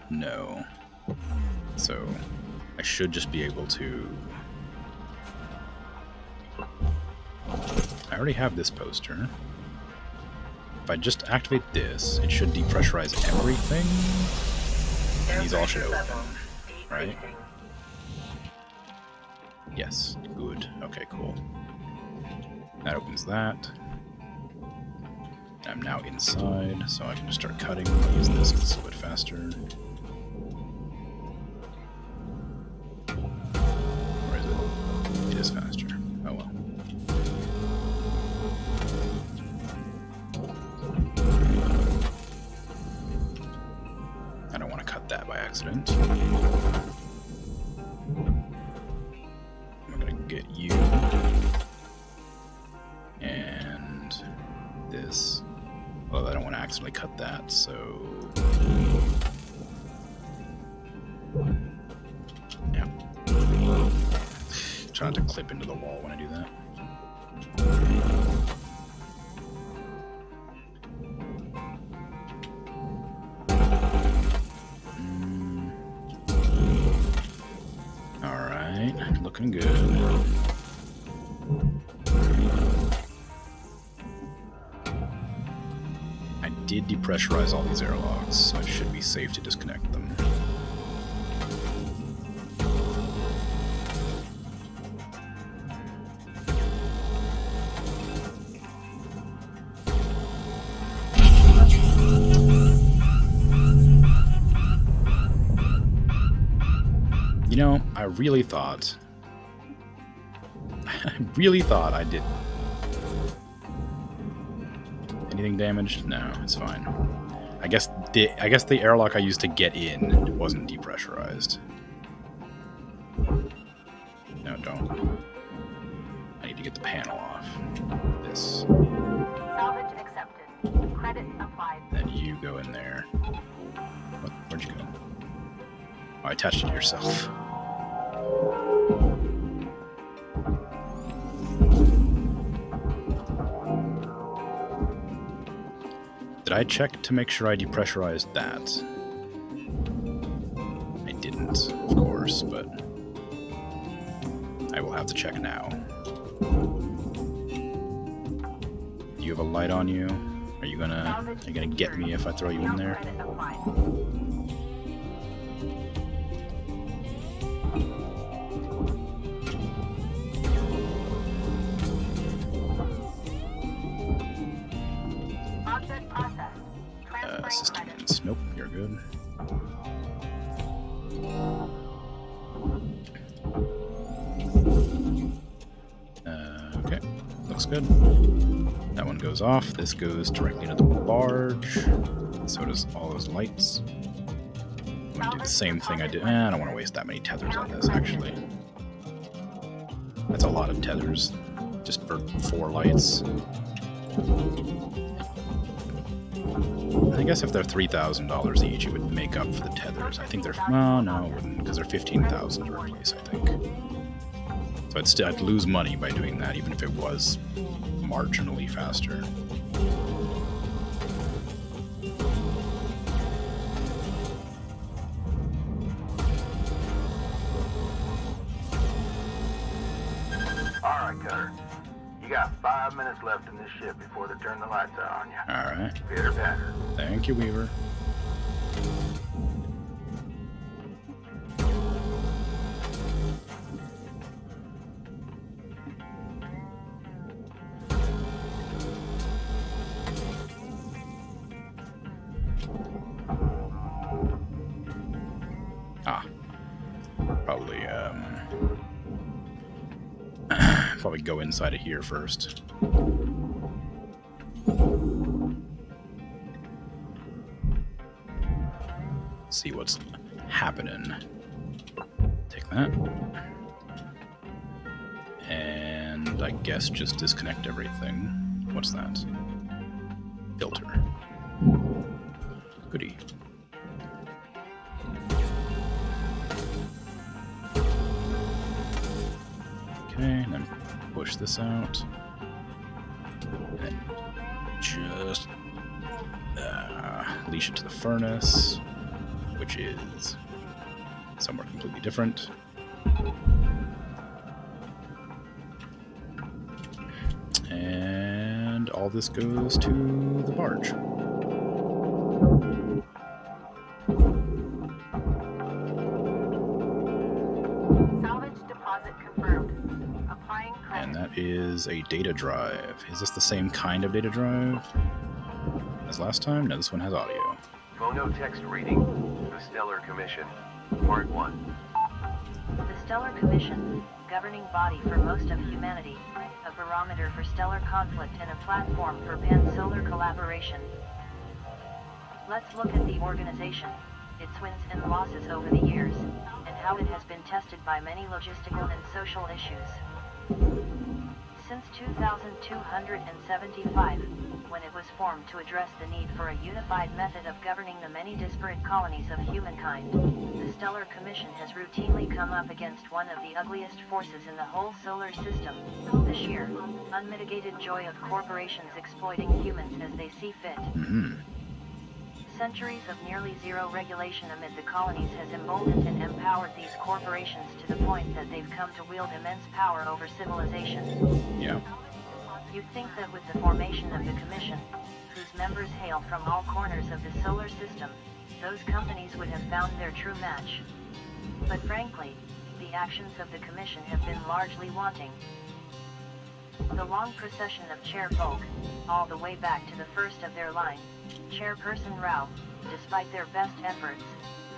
No. So, I should just be able to... I already have this poster. If I just activate this, it should depressurize everything. And these all should open, right? Yes, good. Okay, cool. That opens that. I'm now inside, so I can just start cutting. I'll use this 'cause it's a little bit faster. Or is it? It is faster. Oh well. I don't want to cut that by accident. I'm gonna get you. And this. Well, I don't want to accidentally cut that, so... Yeah. Try not to clip into the wall when I do that. Alright, looking good. I did depressurize all these airlocks, so it should be safe to disconnect them. You know, I really thought I did. Anything damaged? No, it's fine. I guess the airlock I used to get in wasn't depressurized. No, don't. I need to get the panel off. This. Salvage accepted. Credit applied. Then you go in there. What? Where'd you go? Oh, I attached it to yourself. Did I check to make sure I depressurized that? I didn't, of course, but I will have to check now. Do you have a light on you? Are you gonna get me if I throw you in there? Credit applied. Object processed. Transferring Systems. credit. Nope, you're good. good. That one goes off. This goes directly into the barge. So does all those lights. I'm gonna do the same thing I did. I don't want to waste that many tethers on this, actually. That's a lot of tethers, just for 4 lights. I guess if they're $3,000 each, it would make up for the tethers. I think they're... Well, no, it wouldn't, because they're $15,000 to replace, I think. So I'd lose money by doing that, even if it was marginally faster. Alright, Cutter. You got 5 minutes left in this ship before they turn the lights out on you. Alright. Pitter patter. Thank you, Weaver. Probably go inside of here first. See what's happening. Take that. And I guess just disconnect everything. What's that? Filter. Goodie. Okay, and then push this out. And then just leash it to the furnace, which is somewhere completely different. And all this goes to the barge. And that is a data drive. Is this the same kind of data drive as last time? No, this one has audio. Phonotext reading. The Stellar Commission. Part 1. The Stellar Commission, governing body for most of humanity, a barometer for stellar conflict and a platform for pan-solar collaboration. Let's look at the organization, its wins and losses over the years, and how it has been tested by many logistical and social issues. Since 2275, when it was formed to address the need for a unified method of governing the many disparate colonies of humankind, the Stellar Commission has routinely come up against one of the ugliest forces in the whole solar system, the sheer, unmitigated joy of corporations exploiting humans as they see fit. Centuries of nearly zero regulation amid the colonies has emboldened and empowered these corporations to the point that they've come to wield immense power over civilization. Yeah. You'd think that with the formation of the Commission, whose members hail from all corners of the solar system, those companies would have found their true match. But frankly, the actions of the Commission have been largely wanting. The long procession of chairfolk, all the way back to the first of their line, Chairperson Rao, despite their best efforts,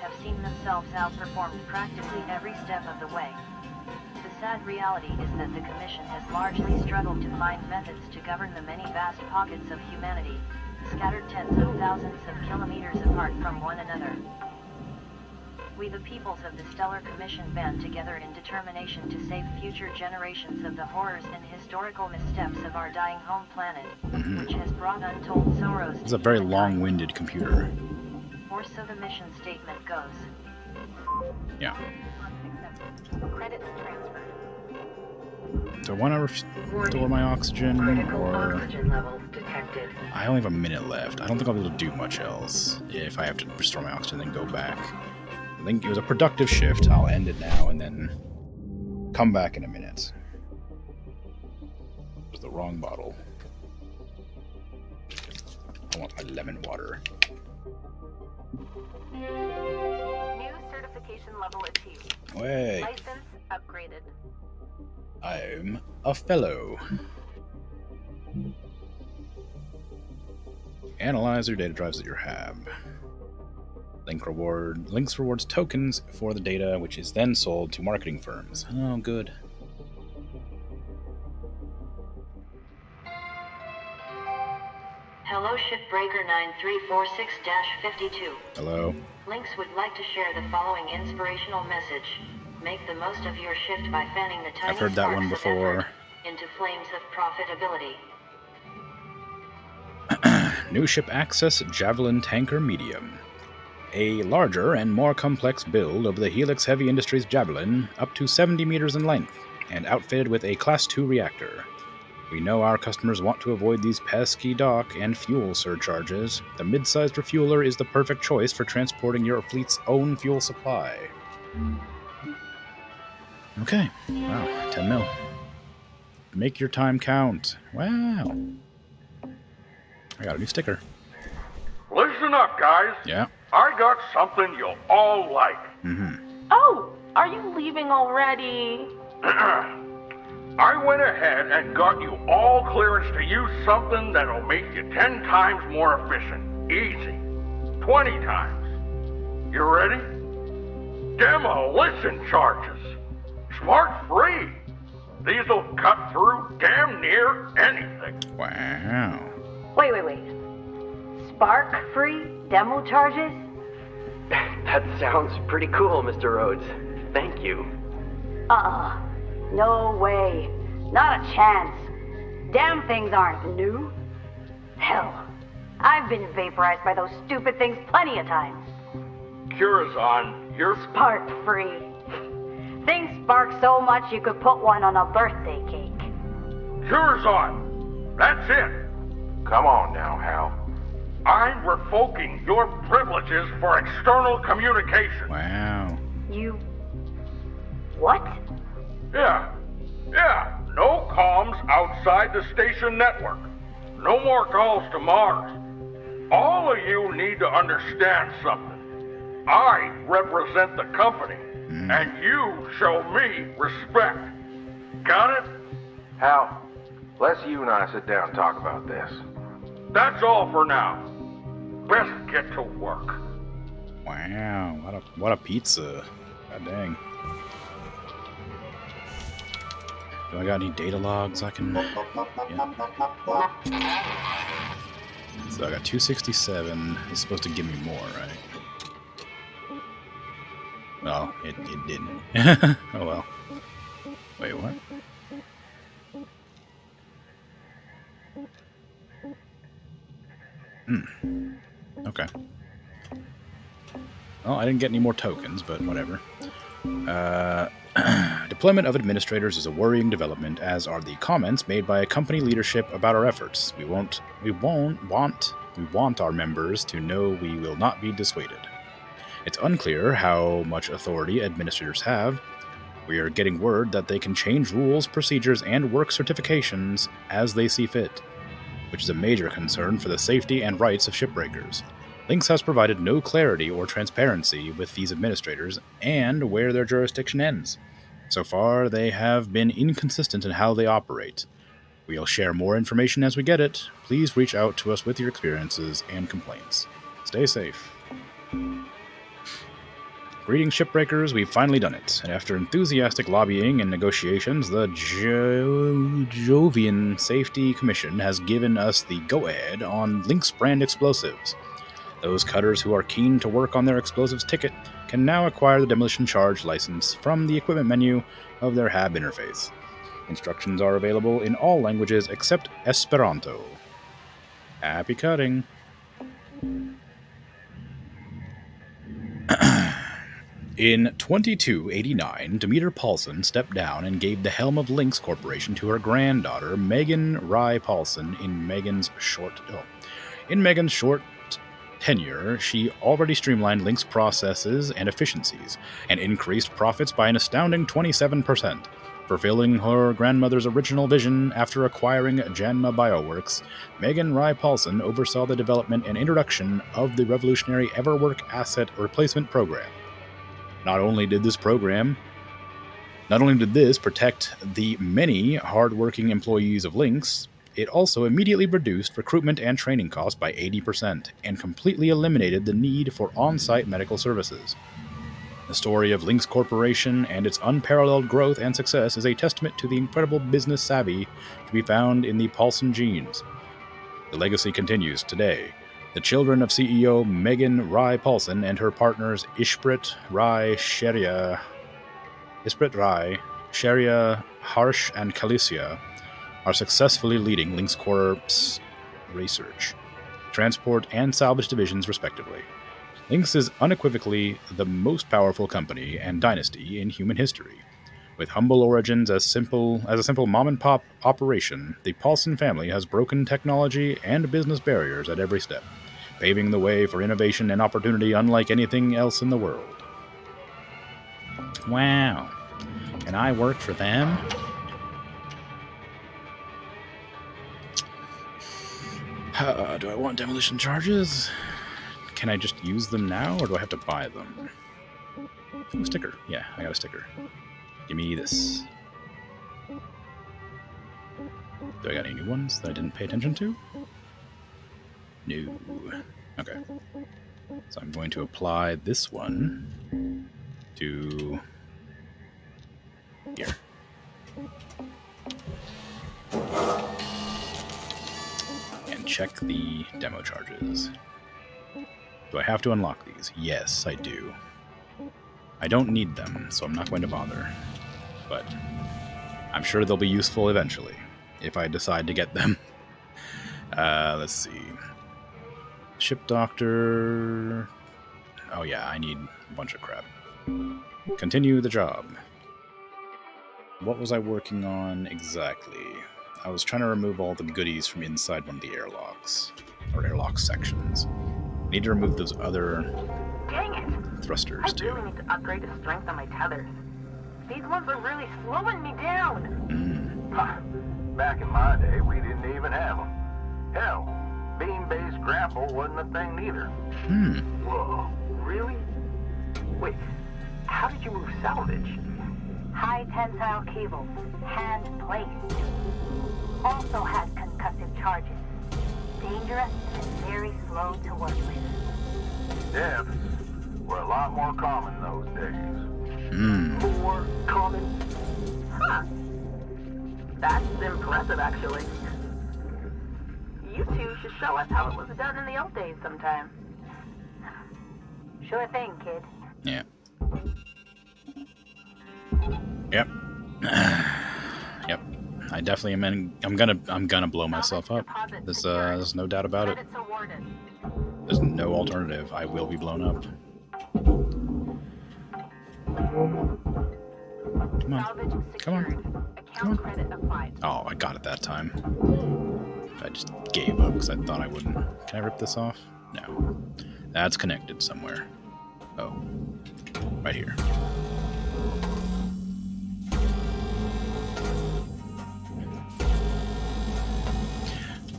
have seen themselves outperformed practically every step of the way. The sad reality is that the Commission has largely struggled to find methods to govern the many vast pockets of humanity, scattered tens of thousands of kilometers apart from one another. We the peoples of the Stellar Commission band together in determination to save future generations of the horrors and historical missteps of our dying home planet, which has brought untold sorrows. It's a very long-winded computer. Or so the mission statement goes. Yeah. Credits transferred. Do I want to restore my oxygen, Critical or... oxygen levels detected. I only have a minute left. I don't think I'll be able to do much else if I have to restore my oxygen and then go back. I think it was a productive shift. I'll end it now and then come back in a minute. It was the wrong bottle. I want my lemon water. New certification level achieved. Wait, License upgraded. I'm a fellow. Analyze your data drives that you have. Links rewards tokens for the data, which is then sold to marketing firms. Oh, good. Hello, Shipbreaker 9346-52. Hello. Lynx would like to share the following inspirational message. Make the most of your shift by fanning the tiny I've heard that one sparks of before. effort into flames of profitability. New ship access Javelin Tanker Medium. A larger and more complex build of the Helix Heavy Industries Javelin, up to 70 meters in length, and outfitted with a Class 2 reactor. We know our customers want to avoid these pesky dock and fuel surcharges. The mid-sized refueler is the perfect choice for transporting your fleet's own fuel supply. Okay, wow, 10 mil. Make your time count. Wow. I got a new sticker. Listen up, guys. Yeah. I got something you'll all like. Oh, are you leaving already? I went ahead and got you all clearance to use something that'll make you 10 times more efficient. Easy. 20 times. You ready? Demolition charges. Smart free. These'll cut through damn near anything. Wow. Wait. Spark-free demo charges? That sounds pretty cool, Mr. Rhodes. Thank you. No way. Not a chance. Damn things aren't new. Hell, I've been vaporized by those stupid things plenty of times. Curazon, you're... Spark-free. Things spark so much you could put one on a birthday cake. Curazon! That's it! Come on now, Hal. I'm revoking your privileges for external communication. Wow. You... what? Yeah. No comms outside the station network. No more calls to Mars. All of you need to understand something. I represent the company, and you show me respect. Got it? Hal, let's you and I sit down and talk about this. That's all for now. Best get to work. Wow. What a pizza. God dang. Do I got any data logs I can... Yeah. So I got 267. It's supposed to give me more, right? Well, it didn't. Oh well. Wait, what? Okay. Well, I didn't get any more tokens, but whatever. Deployment of administrators is a worrying development, as are the comments made by company leadership about our efforts. We want our members to know we will not be dissuaded. It's unclear how much authority administrators have. We are getting word that they can change rules, procedures, and work certifications as they see fit, which is a major concern for the safety and rights of shipbreakers. Lynx has provided no clarity or transparency with these administrators and where their jurisdiction ends. So far, they have been inconsistent in how they operate. We'll share more information as we get it. Please reach out to us with your experiences and complaints. Stay safe. Greetings, shipbreakers. We've finally done it. And after enthusiastic lobbying and negotiations, the Jovian Safety Commission has given us the go-ahead on Lynx brand explosives. Those cutters who are keen to work on their explosives ticket can now acquire the demolition charge license from the equipment menu of their HAB interface. Instructions are available in all languages except Esperanto. Happy cutting! In 2289, Demeter Paulson stepped down and gave the helm of Lynx Corporation to her granddaughter, Megan Rye Paulson, in Megan's short tenure. She already streamlined Lynx processes and efficiencies, and increased profits by an astounding 27%. Fulfilling her grandmother's original vision after acquiring Janma Bioworks, Megan Rye Paulson oversaw the development and introduction of the revolutionary Everwork Asset Replacement Program. Not only did this protect the many hard-working employees of Lynx, it also immediately reduced recruitment and training costs by 80% and completely eliminated the need for on-site medical services. The story of Lynx Corporation and its unparalleled growth and success is a testament to the incredible business savvy to be found in the Paulson genes. The legacy continues today. The children of CEO Megan Rye Paulson and her partners Ishprit Rye, Harsh, and Calicia are successfully leading Lynx Corp's research, transport, and salvage divisions respectively. Lynx is unequivocally the most powerful company and dynasty in human history. With humble origins as a simple mom-and-pop operation, the Paulson family has broken technology and business barriers at every step, paving the way for innovation and opportunity unlike anything else in the world. Wow. Can I work for them? Do I want demolition charges? Can I just use them now, or do I have to buy them? Ooh, sticker. Yeah, I got a sticker. Give me this. Do I got any new ones that I didn't pay attention to? No. Okay. So I'm going to apply this one to here. And check the demo charges. Do I have to unlock these? Yes, I do. I don't need them, so I'm not going to bother. But I'm sure they'll be useful eventually, if I decide to get them. Let's see. Ship doctor... Oh yeah, I need a bunch of crap. Continue the job. What was I working on exactly? I was trying to remove all the goodies from inside one of the airlocks. Or airlock sections. I need to remove those other... Dang it! Thrusters, I too. really need to upgrade the strength on my tethers. These ones are really slowing me down. Back in my day, we didn't even have them. Hell, beam-based grapple wasn't a thing neither. Whoa, really? Wait, how did you move salvage? High tensile cables, hand placed. Also has concussive charges. Dangerous and very slow to work with. Deaths were a lot more common those days. More common? Huh. That's impressive, actually. You two should show us how it was done in the old days sometime. Sure thing, kid. Yeah. Yep. Yep. I definitely am. I'm gonna blow myself up. There's no doubt about it. There's no alternative. I will be blown up. Come on. Come on. Come on. Oh, I got it that time. I just gave up because I thought I wouldn't. Can I rip this off? No. That's connected somewhere. Oh. Right here.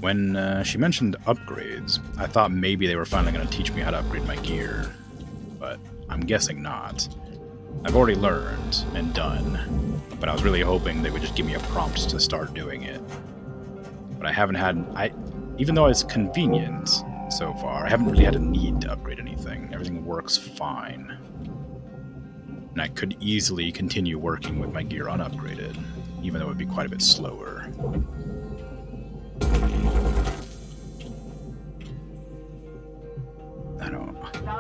When she mentioned upgrades, I thought maybe they were finally going to teach me how to upgrade my gear. But I'm guessing not. I've already learned and done, but I was really hoping they would just give me a prompt to start doing it. But I haven't had... even though it's convenient so far, I haven't really had a need to upgrade anything. Everything works fine. And I could easily continue working with my gear unupgraded, even though it would be quite a bit slower.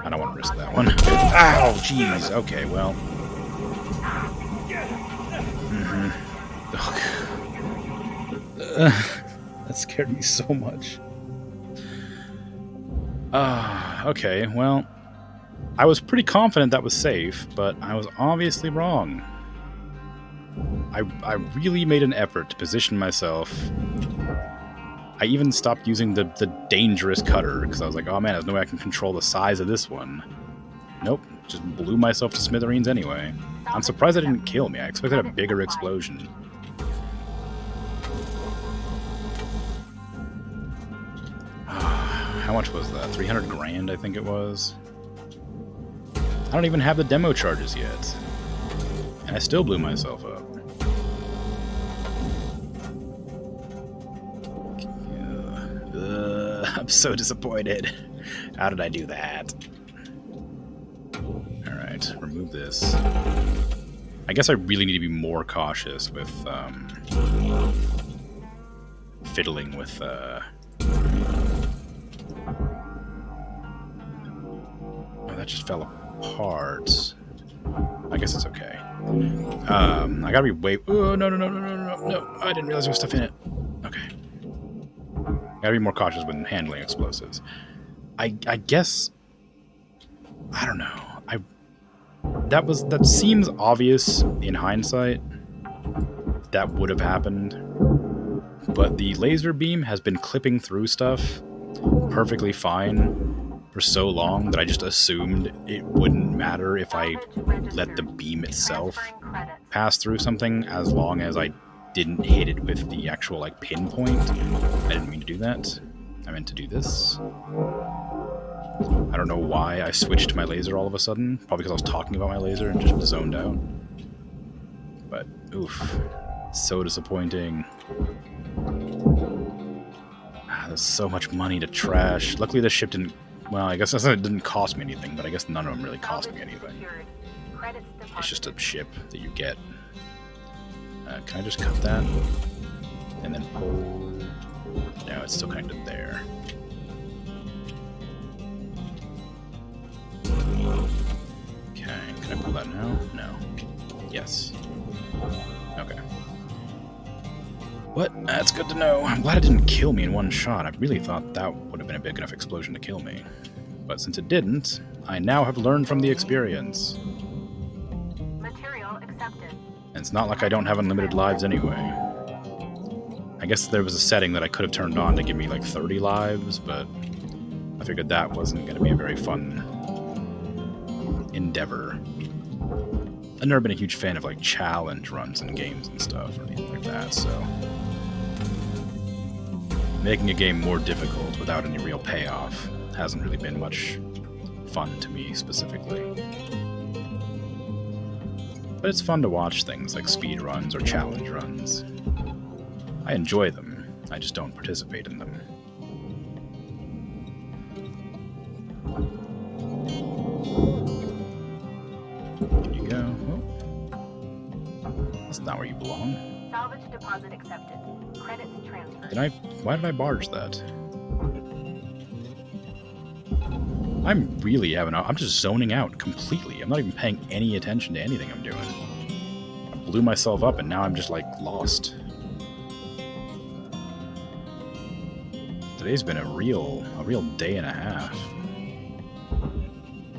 I don't want to risk that one. Ow, jeez. Okay, well. That scared me so much. Okay, well. I was pretty confident that was safe, but I was obviously wrong. I really made an effort to position myself. I even stopped using the dangerous cutter, because I was like, oh man, there's no way I can control the size of this one. Nope, just blew myself to smithereens anyway. I'm surprised it didn't kill me. I expected a bigger explosion. How much was that? 300 grand, I think it was. I don't even have the demo charges yet. And I still blew myself up. I'm so disappointed. How did I do that? Alright, remove this. I guess I really need to be more cautious with fiddling with Oh, that just fell apart. I guess it's okay. I gotta be Oh, no. I didn't realize there was stuff in it. Okay. Gotta be more cautious when handling explosives. I guess... I don't know. That seems obvious in hindsight. That would have happened. But the laser beam has been clipping through stuff perfectly fine for so long that I just assumed it wouldn't matter if I let the beam itself pass through something as long as I didn't hit it with the actual like pinpoint. I didn't mean to do that. I meant to do this. I don't know why I switched to my laser all of a sudden. Probably because I was talking about my laser and just zoned out. But, oof. So disappointing. There's so much money to trash. Luckily this ship didn't... Well, I guess it didn't cost me anything, but I guess none of them really cost me anything. It's just a ship that you get. Can I just cut that? And then pull... No, it's still connected there. Okay, can I pull that now? No. Yes. Okay. But that's good to know. I'm glad it didn't kill me in one shot. I really thought that would have been a big enough explosion to kill me. But since it didn't, I now have learned from the experience. Material accepted. And it's not like I don't have unlimited lives anyway. I guess there was a setting that I could have turned on to give me like 30 lives, but I figured that wasn't going to be a very fun endeavor. I've never been a huge fan of like challenge runs in games and stuff or anything like that, so making a game more difficult without any real payoff hasn't really been much fun to me specifically. But it's fun to watch things like speed runs or challenge runs. I enjoy them, I just don't participate in them. Here you go. Oh. That's not where you belong. Salvage deposit accepted. Credits transferred. Why did I barge that? I'm really I'm just zoning out completely. I'm not even paying any attention to anything I'm doing. I blew myself up and now I'm just like lost. Today's been a real day and a half.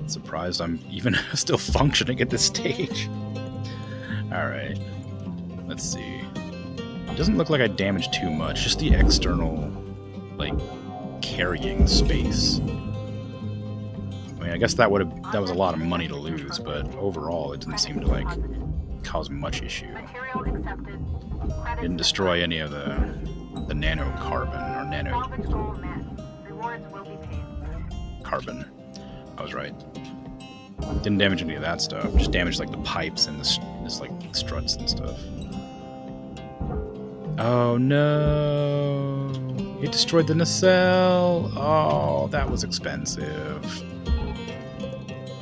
Surprised I'm even still functioning at this stage. Alright. Let's see. It doesn't look like I damaged too much, just the external, like, carrying space. I mean, I guess that was a lot of money to lose, but overall it didn't seem to, like, cause much issue. Didn't destroy any of the nanocarbon, or nano... Carbon. I was right. Didn't damage any of that stuff, just damaged, like, the pipes and this like, struts and stuff. Oh no! It destroyed the nacelle! Oh, that was expensive.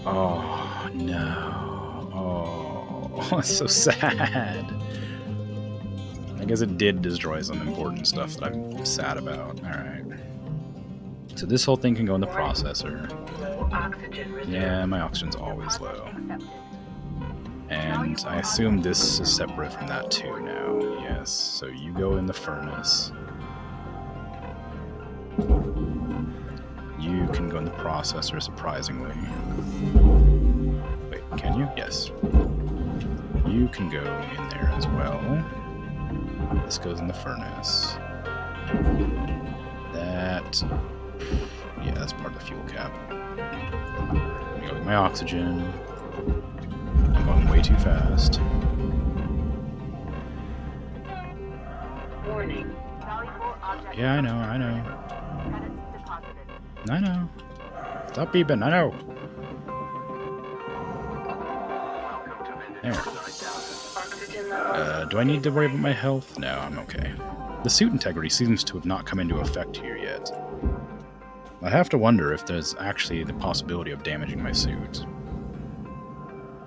Oh no. Oh, that's so sad. I guess it did destroy some important stuff that I'm sad about. Alright. So this whole thing can go in the processor. Yeah, my oxygen's always low. And I assume this is separate from that too now. Yes, so you go in the furnace. You can go in the processor, surprisingly. Wait, can you? Yes. You can go in there as well. This goes in the furnace. That... Yeah, that's part of the fuel cap. Let me go get my oxygen. I'm going way too fast. Warning. Yeah, I know. I know. Stop beeping, I know. There. Do I need to worry about my health? No, I'm okay. The suit integrity seems to have not come into effect here yet. I have to wonder if there's actually the possibility of damaging my suit.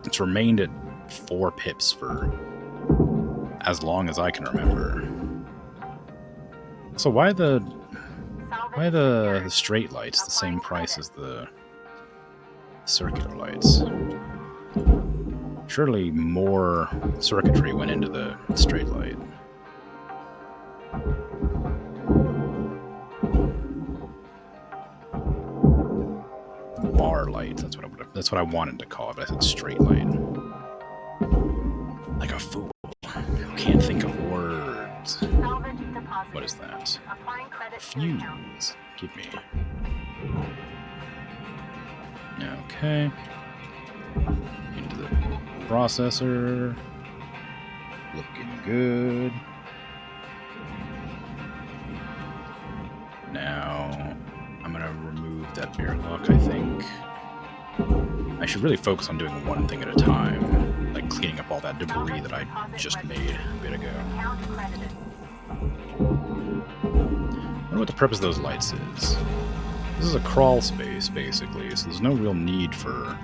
It's remained at 4 pips for as long as I can remember. So why the Why are the straight lights the same price as the circular lights? Surely more circuitry went into the straight light. Bar light, that's what I wanted to call it, but I said straight light. Like a fool who can't think of words. What is that? Fuse. Give me. Okay. Into the processor. Looking good. Now, I'm gonna remove that airlock, I think. I should really focus on doing one thing at a time, like cleaning up all that debris that I just made a bit ago. I wonder what the purpose of those lights is. This is a crawl space, basically, so there's no real need for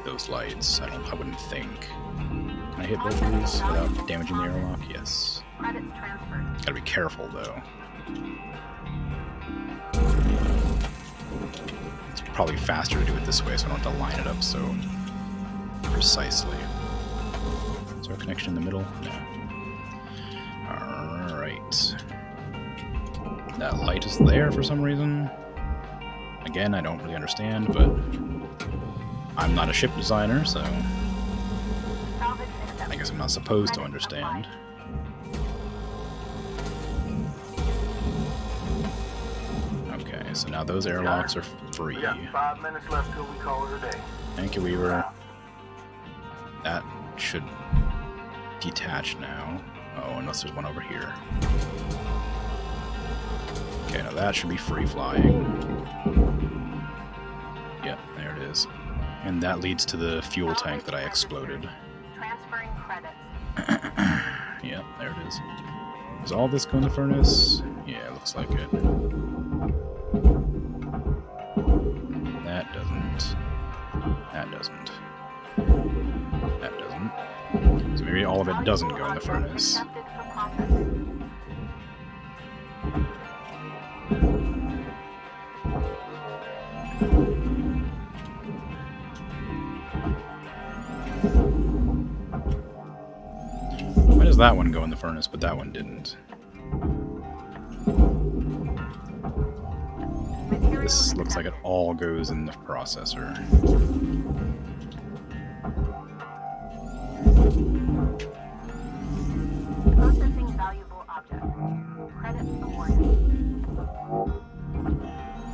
those lights. I wouldn't think. Can I hit both of these without damaging the airlock? Yes. Gotta be careful, though. It's probably faster to do it this way, so I don't have to line it up so precisely. Is there a connection in the middle? No. Alright. That light is there for some reason. Again, I don't really understand, but I'm not a ship designer, so I guess I'm not supposed to understand. Okay, so now those airlocks are free. We got 5 minutes left till we call it a day. Thank you, Weaver. That should detach now. Oh, unless there's one over here. Okay, now that should be free flying. Yep, there it is. And that leads to the fuel tank that I exploded. Transferring credits. Yep, there it is. Does all this go in the furnace? Yeah, it looks like it. That doesn't. That doesn't. That doesn't. So maybe all of it doesn't go in the furnace. Why does that one go in the furnace, but that one didn't? This looks like it all goes in the processor. Processing valuable object. Credits awarded.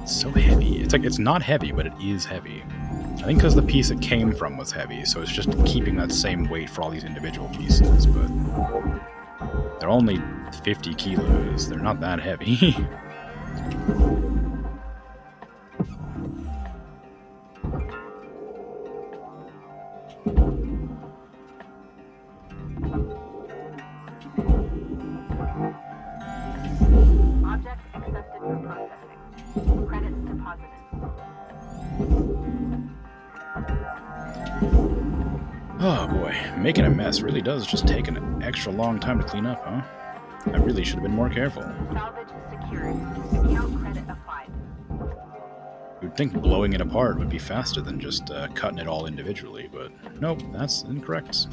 It's so heavy. It's not heavy, but it is heavy. I think because the piece it came from was heavy, so it's just keeping that same weight for all these individual pieces, but they're only 50 kilos. They're not that heavy. Object accepted for processing. Credits deposited. Oh boy, making a mess really does just take an extra long time to clean up, huh? I really should have been more careful. Salvage secured. Account credit applied. You'd think blowing it apart would be faster than just cutting it all individually, but nope, that's incorrect.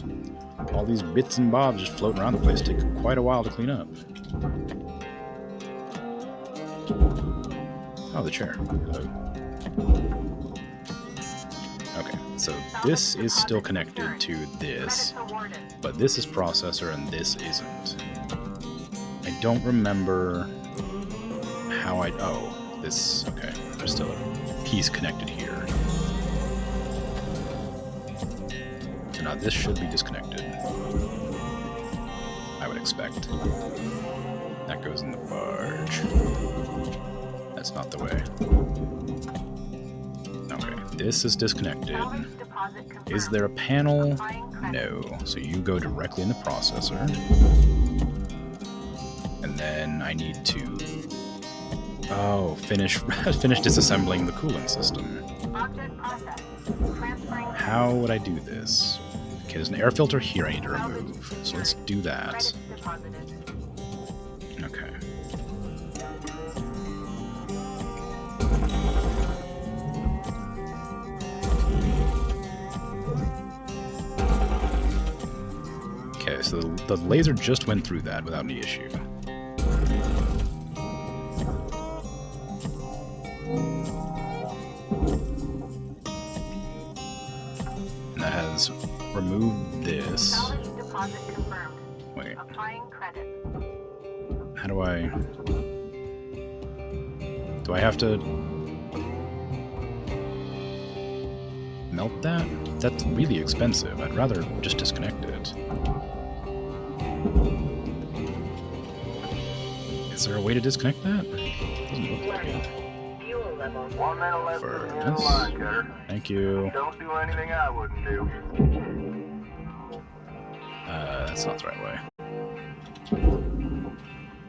All these bits and bobs just floating around the place take quite a while to clean up. Oh, the chair. Hello. Okay, so this is still connected to this, but this is processor and this isn't. I don't remember how oh, this, okay, there's still a piece connected here. So now this should be disconnected, I would expect. That goes in the barge. That's not the way. Okay, this is disconnected. Is there a panel? No. So you go directly in the processor. And then I need to... Oh, finish disassembling the cooling system. How would I do this? Okay, there's an air filter here I need to remove. So let's do that. Okay. Okay, so the laser just went through that without any issue. And that has removed this. Knowledge deposit confirmed. Wait, Applying credit. how do I... Do I have to... melt that? That's really expensive. I'd rather just disconnect it. Is there a way to disconnect that? Doesn't look like it. Fuel level. 1 minute left in the Furnace. line, Cutter. Thank you. Don't do anything I wouldn't do. That's not the right way.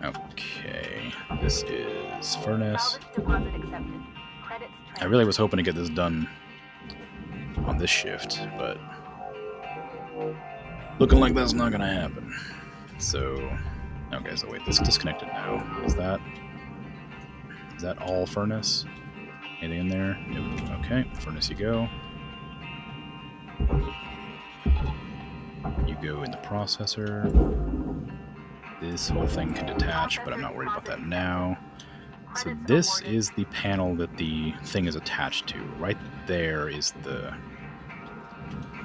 Okay, this is furnace. Salvage deposit accepted. Credits I really was hoping to get this done on this shift, but looking like that's not gonna happen. So, okay, so wait, this is disconnected now. Is that all furnace? Anything in there? Nope. Okay, furnace you go. You go in the processor. This whole thing can detach, but I'm not worried about that now. So this is the panel that the thing is attached to. Right there is the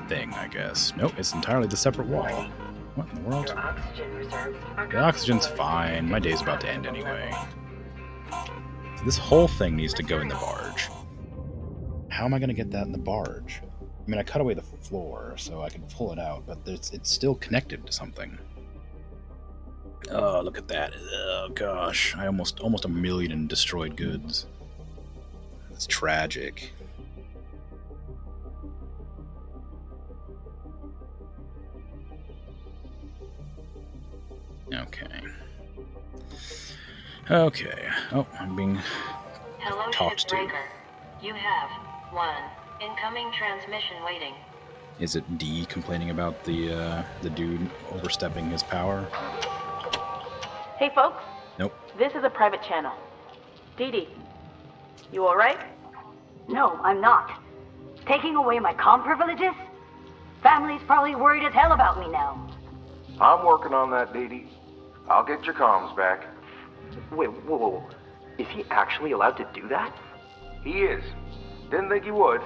thing, I guess. Nope, it's entirely the separate wall. What in the world? The oxygen's fine. My day's about to end anyway. So this whole thing needs to go in the barge. How am I going to get that in the barge? I mean, I cut away the floor so I can pull it out, but it's still connected to something. Oh, look at that. Oh, gosh. I almost a million in destroyed goods. That's tragic. Okay. Okay. Oh, I'm being Hello, talked to. Shipbreaker. You have 1 incoming transmission waiting. Is it D complaining about the dude overstepping his power? Hey, folks. Nope. This is a private channel. Dee Dee, you alright? No, I'm not. Taking away my comm privileges? Family's probably worried as hell about me now. I'm working on that, Dee Dee. I'll get your comms back. Wait, whoa. Is he actually allowed to do that? He is. Didn't think he would.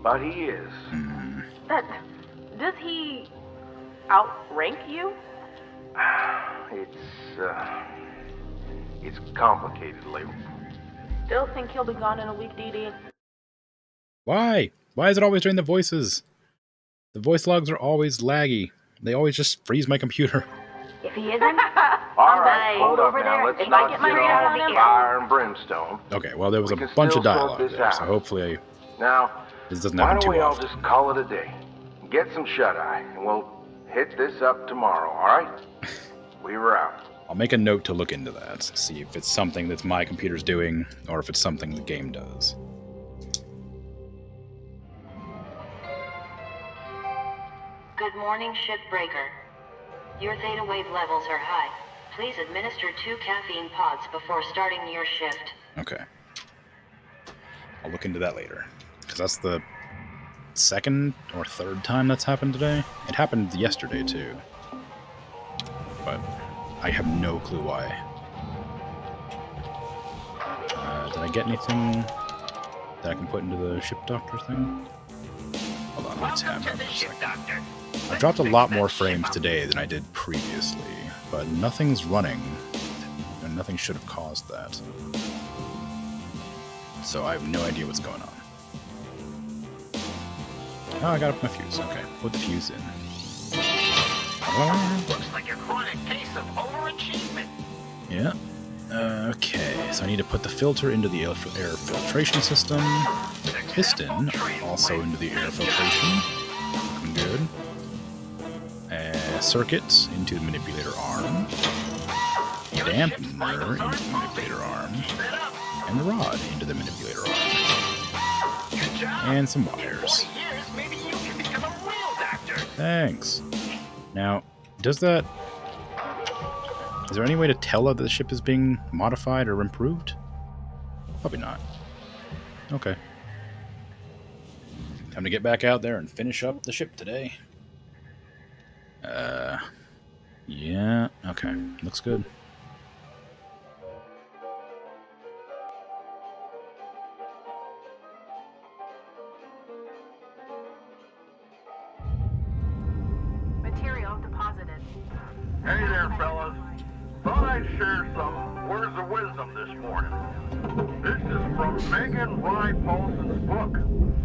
But he is. Does he outrank you? It's complicated, Lou. Still think he'll be gone in a week, Dee Dee? Why? Why is it always during the voices? The voice logs are always laggy. They always just freeze my computer. If he isn't, All right, I'll hold go up over now. there Let's and not get get my hand on on the fire and brimstone. Okay, well, there was We a can bunch still of dialogue sort this there, so out. hopefully Now, this doesn't why happen don't too we all often. just call it a day? Get some shut-eye, and we'll hit this up tomorrow, all right? We were out. I'll make a note to look into that, see if it's something that my computer's doing, or if it's something the game does. Good morning, Shipbreaker. Your theta wave levels are high. Please administer 2 caffeine pods before starting your shift. Okay. I'll look into that later, because that's the second or third time that's happened today. It happened yesterday, too. But I have no clue why. Did I get anything that I can put into the ship doctor thing? Hold on, let's have that for a second. I dropped a lot more frames today than I did previously, but nothing's running, and nothing should have caused that. So I have no idea what's going on. Oh, I got up my fuse. Okay, put the fuse in. Looks like a chronic case of overachievement. Yeah. Okay, so I need to put the filter into the air filtration system. Piston also into the air filtration. Looking good. Circuits into the manipulator arm. Dampener into the manipulator arm. And the rod into the manipulator arm. And some wires. Maybe you can become a real doctor. Thanks. Now, does that... Is there any way to tell that the ship is being modified or improved? Probably not. Okay. Time to get back out there and finish up the ship today. Yeah, okay. Looks good. Material deposited. Hey there, fellas. Thought I'd share some words of wisdom this morning. This is from Megan Y. Paulson's book,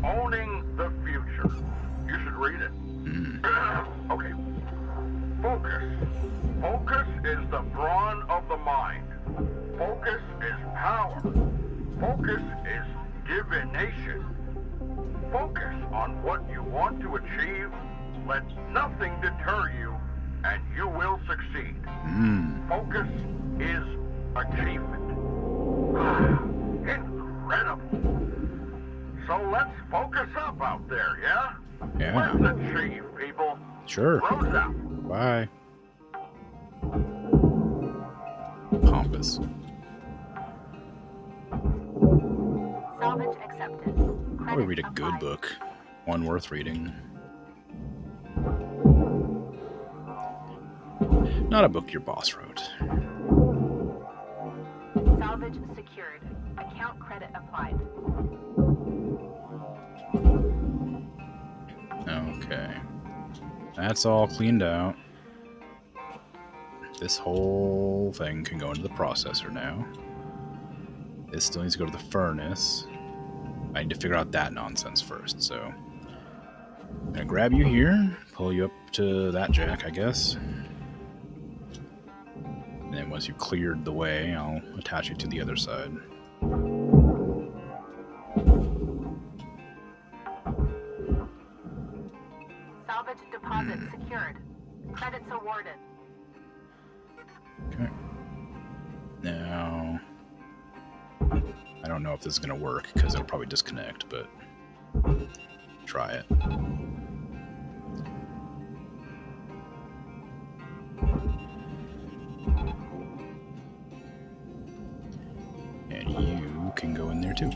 Owning the Future. You should read it. Okay. Focus. Focus is the brawn of the mind. Focus is power. Focus is divination. Focus on what you want to achieve. Let nothing deter you, and you will succeed. Focus is achievement. Incredible. So let's focus up out there, yeah? Yeah. Let's achieve, people. Sure. Rose out. Bye. Pompous. Salvage accepted. Probably read a good book. One worth reading. Not a book your boss wrote. Salvage secured. Account credit applied. Okay. That's all cleaned out. This whole thing can go into the processor now. This still needs to go to the furnace. I need to figure out that nonsense first, so... I'm gonna grab you here, pull you up to that jack, I guess. And then once you've cleared the way, I'll attach you to the other side. Salvage deposit secured. Credits awarded. Okay. Now... I don't know if this is gonna work, because it'll probably disconnect, but... try it. And you can go in there too.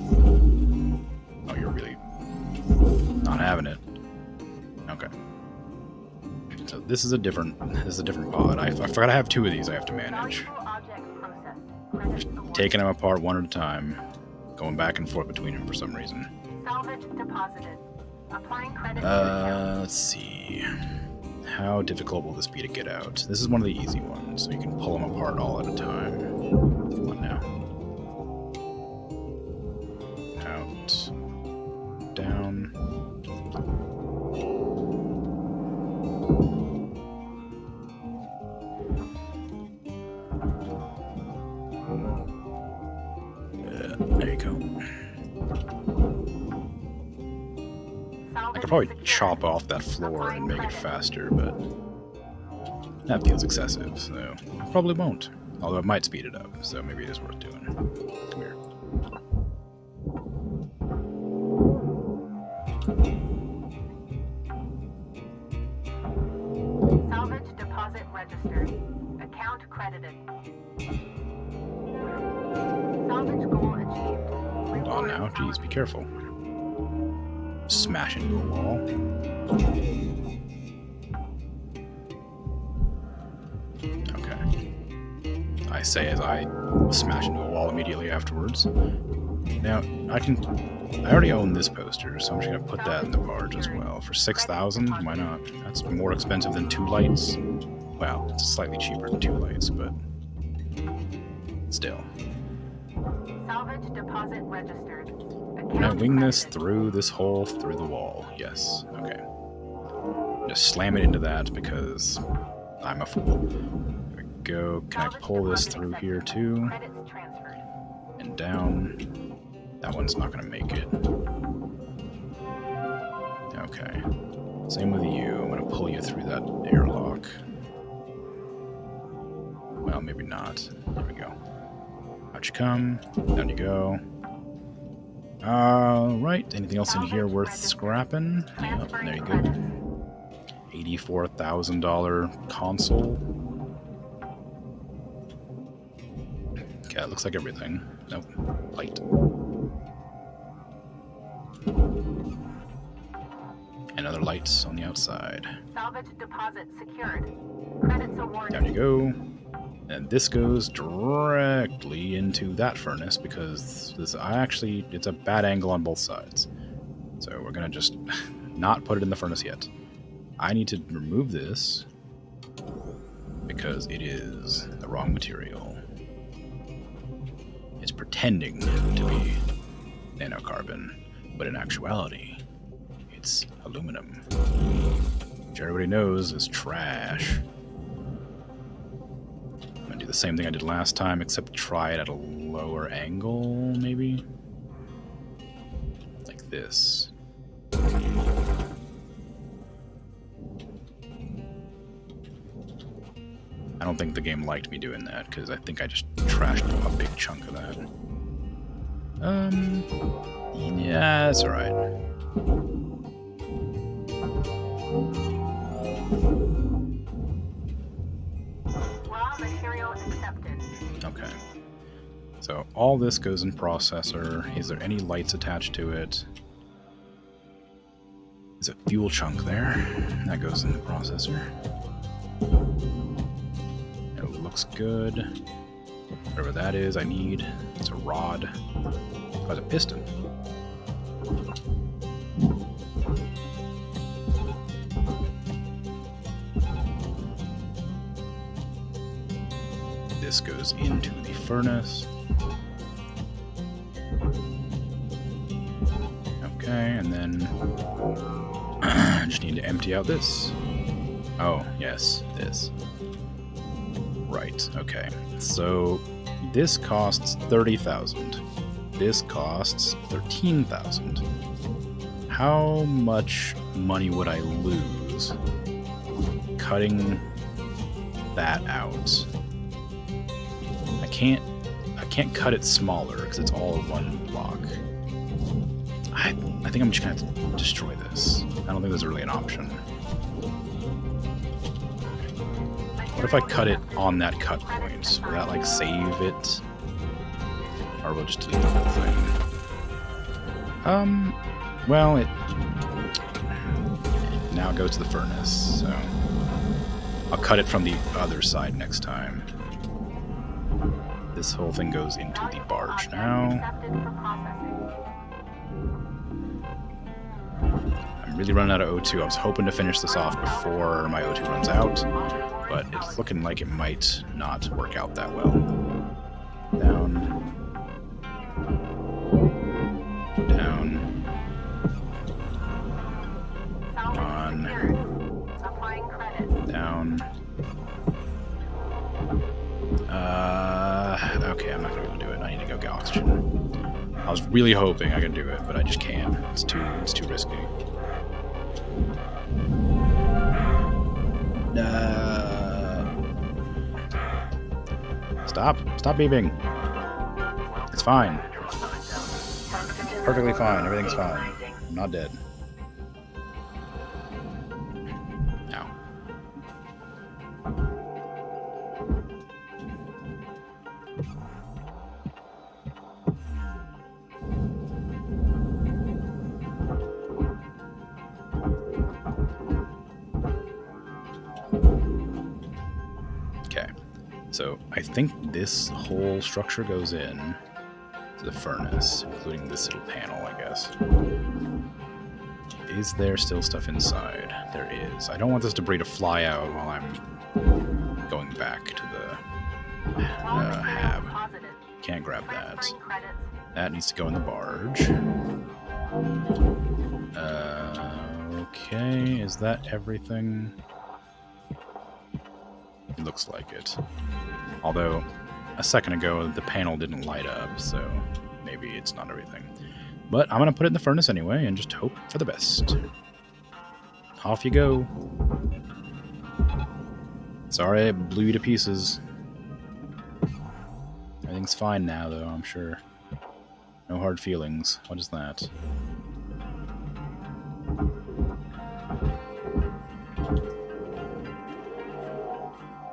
Oh, you're really not having it. Okay. So this is a different pod. I forgot I have two of these I have to manage. Valuable object processed. Credits awarded. Taking them apart one at a time, going back and forth between them for some reason. Salvage deposited. Applying credit to account. Let's see. How difficult will this be to get out? This is one of the easy ones, so you can pull them apart all at a time. Come on now. Out. Down. There you go. I could probably chop off that floor and make it faster, but that feels excessive, so I probably won't. Although it might speed it up, so maybe it is worth doing. Come here. Salvage deposit registered. Account credited. Salvage goal achieved. Hold on now, geez, be careful. Smash into a wall. Okay. I say as I smash into a wall immediately afterwards. Now, I already own this poster, so I'm just gonna put that in the barge as well. For 6,000, why not? That's more expensive than 2 lights. Well, it's slightly cheaper than 2 lights, but still. Salvage deposit registered. Can I wing this through this hole through the wall? Yes. Okay. Just slam it into that because I'm a fool. There we go. Can I pull this through here too? Credits transferred. And down. That one's not gonna make it. Okay. Same with you. I'm gonna pull you through that airlock. Well, maybe not. There we go. Out you come. Down you go. Right. Anything else in here worth scrapping? Yep, there you go. $84,000 console. Okay, that looks like everything. Nope. Light. And another light on the outside. Salvage deposit secured. Credits awarded. Down you go. And this goes directly into that furnace because it's a bad angle on both sides. So we're gonna just not put it in the furnace yet. I need to remove this because it is the wrong material. It's pretending to be nanocarbon, but in actuality, it's aluminum, which everybody knows is trash. I'm gonna do the same thing I did last time, except try it at a lower angle, maybe? Like this. I don't think the game liked me doing that, because I think I just trashed a big chunk of that. Yeah, that's alright. Raw material accepted. Okay. So all this goes in processor. Is there any lights attached to it? There's a fuel chunk there. That goes in the processor. It looks good. Whatever that is, I need. It's a rod. Oh, it's a piston. This goes into the furnace. Okay, and then I just need to empty out this. Oh, yes, this. Right, okay. So this costs 30,000. This costs 13,000. How much money would I lose cutting that out? I can't cut it smaller because it's all one block. I think I'm just gonna have to destroy this. I don't think there's really an option. What if I cut it on that cut point? Will that like save it? Or we'll just delete the whole thing? Well, it now goes to the furnace, so I'll cut it from the other side next time. This whole thing goes into the barge now. I'm really running out of O2. I was hoping to finish this off before my O2 runs out, but it's looking like it might not work out that well. Down. Down. On. Down. Okay, I'm not gonna be able to do it. I need to go get oxygen. I was really hoping I could do it, but I just can't. It's too risky. Stop beeping. It's fine. Perfectly fine. Everything's fine. I'm not dead. Ow. Okay. So I think this whole structure goes in to the furnace, including this little panel, I guess. Is there still stuff inside? There is. I don't want this debris to fly out while I'm going back to the hab. Can't grab that. That needs to go in the barge. Okay, is that everything? It looks like it. Although, a second ago, the panel didn't light up, so maybe it's not everything. But I'm going to put it in the furnace anyway and just hope for the best. Off you go. Sorry, I blew you to pieces. Everything's fine now, though, I'm sure. No hard feelings. What is that?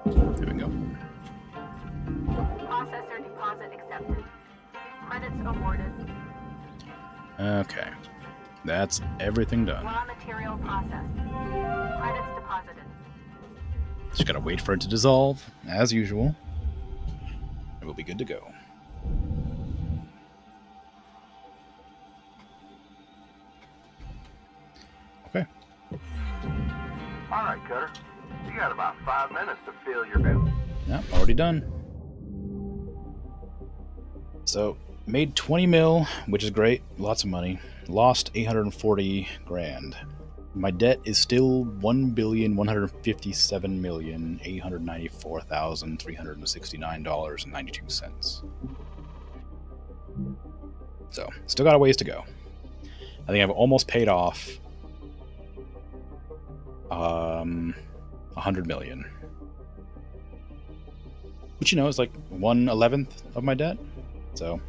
There we go. Processor deposit accepted. Credits awarded. Okay. That's everything done. Raw material processed. Credits deposited. Just gotta wait for it to dissolve, as usual. And we'll be good to go. Okay. All right, Cutter. You got about 5 minutes to fill your boot. Yep, already done. So, made 20 mil, which is great. Lots of money. Lost 840 grand. My debt is still $1,157,894,369.92. So, still got a ways to go. I think I've almost paid off 100 million. Which, you know, is like 1/11th of my debt. So,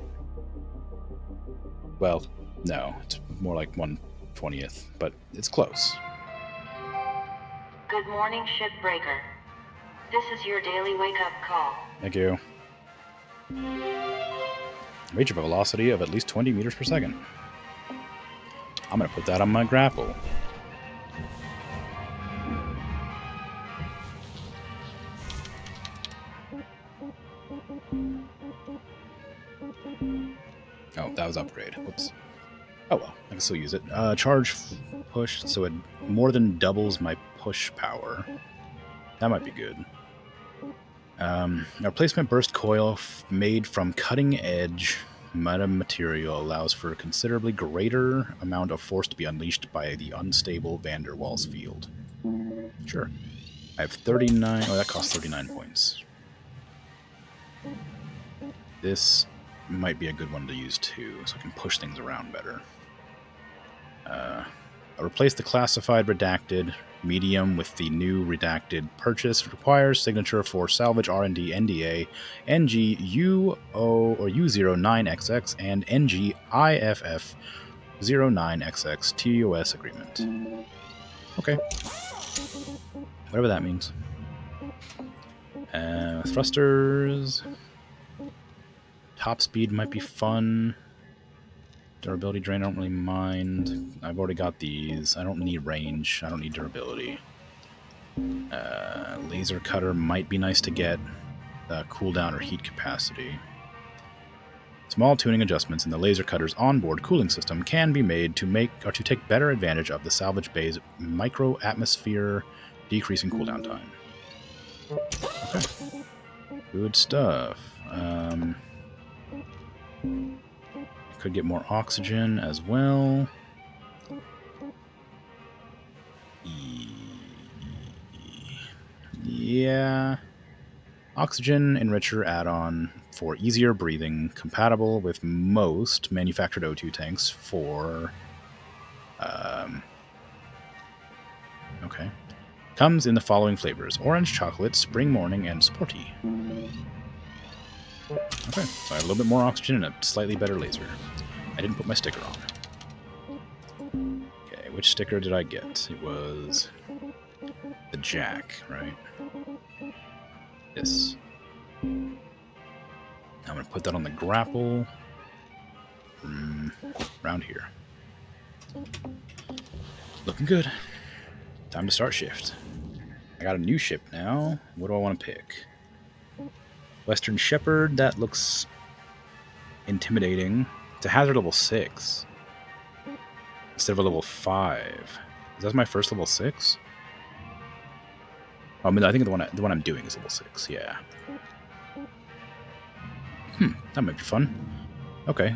well, no, it's more like 1/20th, but it's close. Good morning, Shipbreaker. This is your daily wake-up call. Thank you. Reach a velocity of at least 20 meters per second. I'm going to put that on my grapple. Oh, that was upgrade. Whoops. Oh well, I can still use it. Charge push, so it more than doubles my push power. That might be good. A replacement burst coil made from cutting-edge metamaterial allows for a considerably greater amount of force to be unleashed by the unstable van der Waals field. Sure. I have 39... Oh, that costs 39 points. This might be a good one to use too, so I can push things around better. I'll replace the classified redacted medium with the new redacted purchase. Requires signature for salvage R&D NDA NG UO or U09XX and NG IFF 09XX TOS agreement. Okay. Whatever that means. Thrusters. Top speed might be fun. Durability drain, I don't really mind. I've already got these. I don't need range. I don't need durability. Laser cutter might be nice to get. Cooldown or heat capacity. Small tuning adjustments in the laser cutter's onboard cooling system can be made to take better advantage of the salvage bay's micro atmosphere, decreasing cooldown time. Okay. Good stuff. Could get more oxygen as well. Yeah. Oxygen enricher add-on for easier breathing, compatible with most manufactured O2 tanks for... okay. Comes in the following flavors: orange chocolate, spring morning, and sporty. Okay, so I have a little bit more oxygen and a slightly better laser. I didn't put my sticker on. Okay, which sticker did I get? It was the jack, right? This. I'm going to put that on the grapple. Around here. Looking good. Time to start shift. I got a new ship now. What do I want to pick? Western Shepherd, that looks intimidating. It's a hazard level 6 instead of a level 5. Is that my first level 6? I mean, I think the one I'm doing is level 6. Yeah. That might be fun. Okay.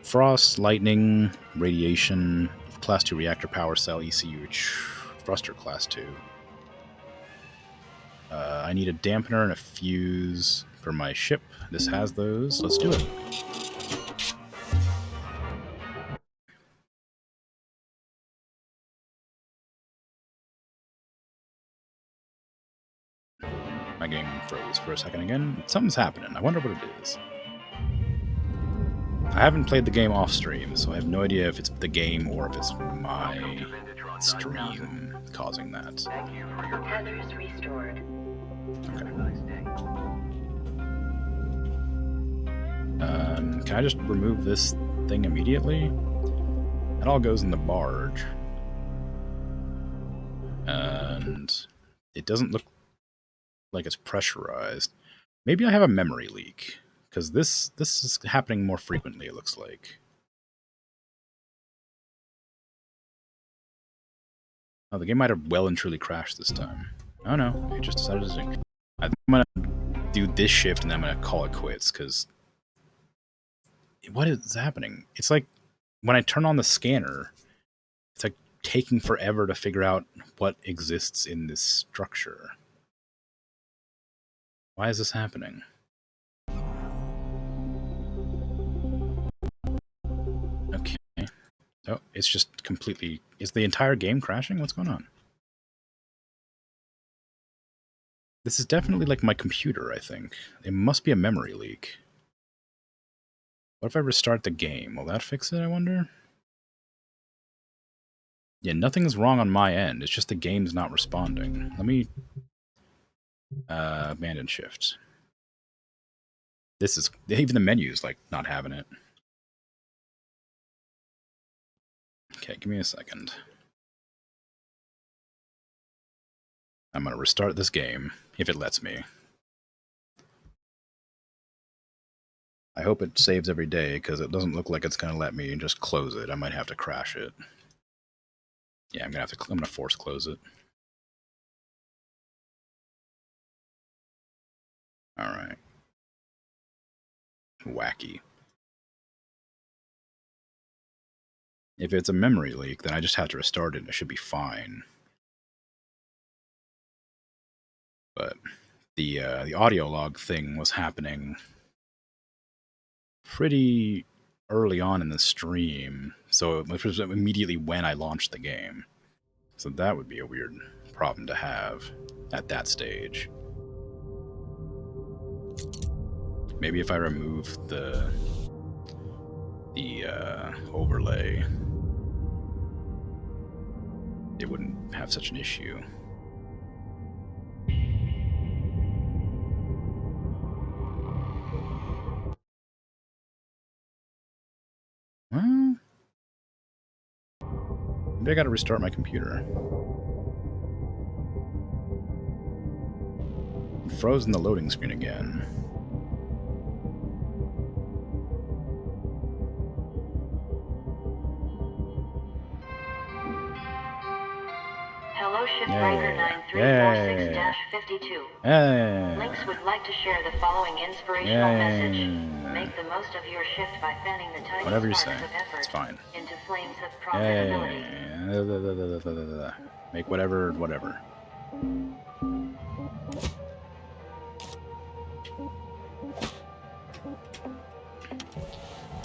Frost, lightning, radiation, class 2 reactor power cell, ECU, thruster class 2. I need a dampener and a fuse for my ship. This has those. Let's do it. My game froze for a second again. Something's happening. I wonder what it is. I haven't played the game off stream, so I have no idea if it's the game or if it's my stream causing that. Thank you for your Tethers restored. Okay. nice day. Can I just remove this thing immediately. That all goes in the barge. And it doesn't look like it's pressurized. Maybe I have a memory leak, because this is happening more frequently, it looks like. Oh, the game might have well and truly crashed this time. Oh no, it just decided to sync. I think I'm gonna do this shift and then I'm gonna call it quits, because what is happening? It's like when I turn on the scanner, it's like taking forever to figure out what exists in this structure. Why is this happening? Okay. Oh, it's just completely... Is the entire game crashing? What's going on? This is definitely like my computer, I think. It must be a memory leak. What if I restart the game? Will that fix it, I wonder? Yeah, nothing's wrong on my end. It's just the game's not responding. Let me... abandon shift. This is... Even the menu's, like, not having it. Okay, give me a second. I'm gonna restart this game, if it lets me. I hope it saves every day, because it doesn't look like it's gonna let me just close it. I might have to crash it. Yeah, I'm gonna force close it. Alright. Wacky. If it's a memory leak, then I just have to restart it and it should be fine. But the audio log thing was happening pretty early on in the stream, so it was immediately when I launched the game. So that would be a weird problem to have at that stage. Maybe if I remove the overlay, it wouldn't have such an issue. Well, maybe I gotta restart my computer. I'm frozen the loading screen again. Hello, Shipbreaker 9346-52. Lynx would like to share the following inspirational message. Make the most of your shift by fanning the tiniest sparks of effort into flames of profitability. Make whatever.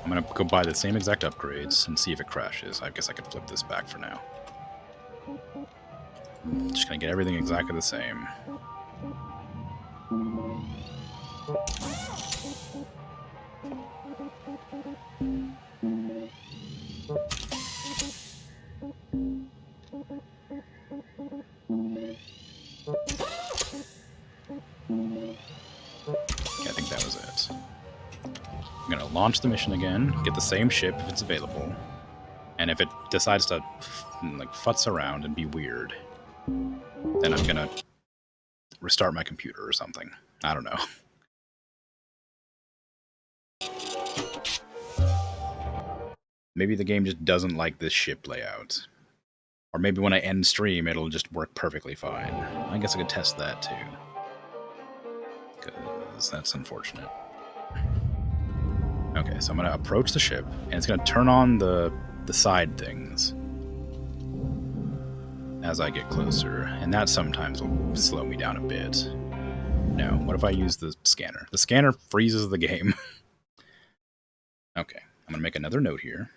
I'm gonna go buy the same exact upgrades and see if it crashes. I guess I could flip this back for now. Just gonna get everything exactly the same. I think that was it. I'm gonna launch the mission again, get the same ship if it's available, and if it decides to like futz around and be weird, then I'm gonna restart my computer or something. I don't know. Maybe the game just doesn't like this ship layout. Or maybe when I end stream, it'll just work perfectly fine. I guess I could test that too. Because that's unfortunate. Okay, so I'm gonna approach the ship, and it's gonna turn on the side things as I get closer, and that sometimes will slow me down a bit. No, what if I use the scanner? The scanner freezes the game. Okay, I'm gonna make another note here.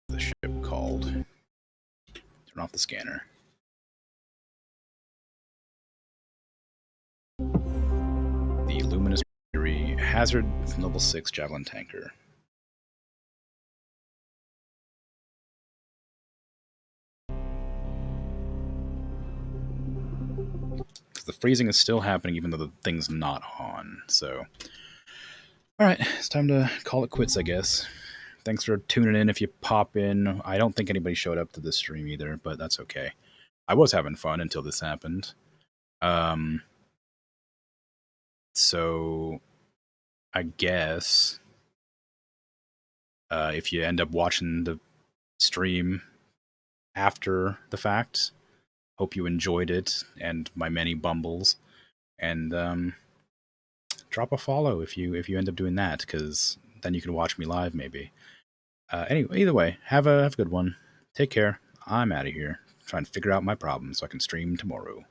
The ship called. Turn off the scanner. The luminous Mercury hazard level 6 javelin tanker. the freezing is still happening even though the thing's not on. So, all right, it's time to call it quits, I guess. Thanks for tuning in. If you pop in, I don't think anybody showed up to this stream either, but that's okay. I was having fun until this happened. So I guess if you end up watching the stream after the fact, hope you enjoyed it and my many bumbles, and drop a follow if you end up doing that, because then you can watch me live maybe. Anyway, either way, have a good one. Take care. I'm out of here. Trying to figure out my problems so I can stream tomorrow.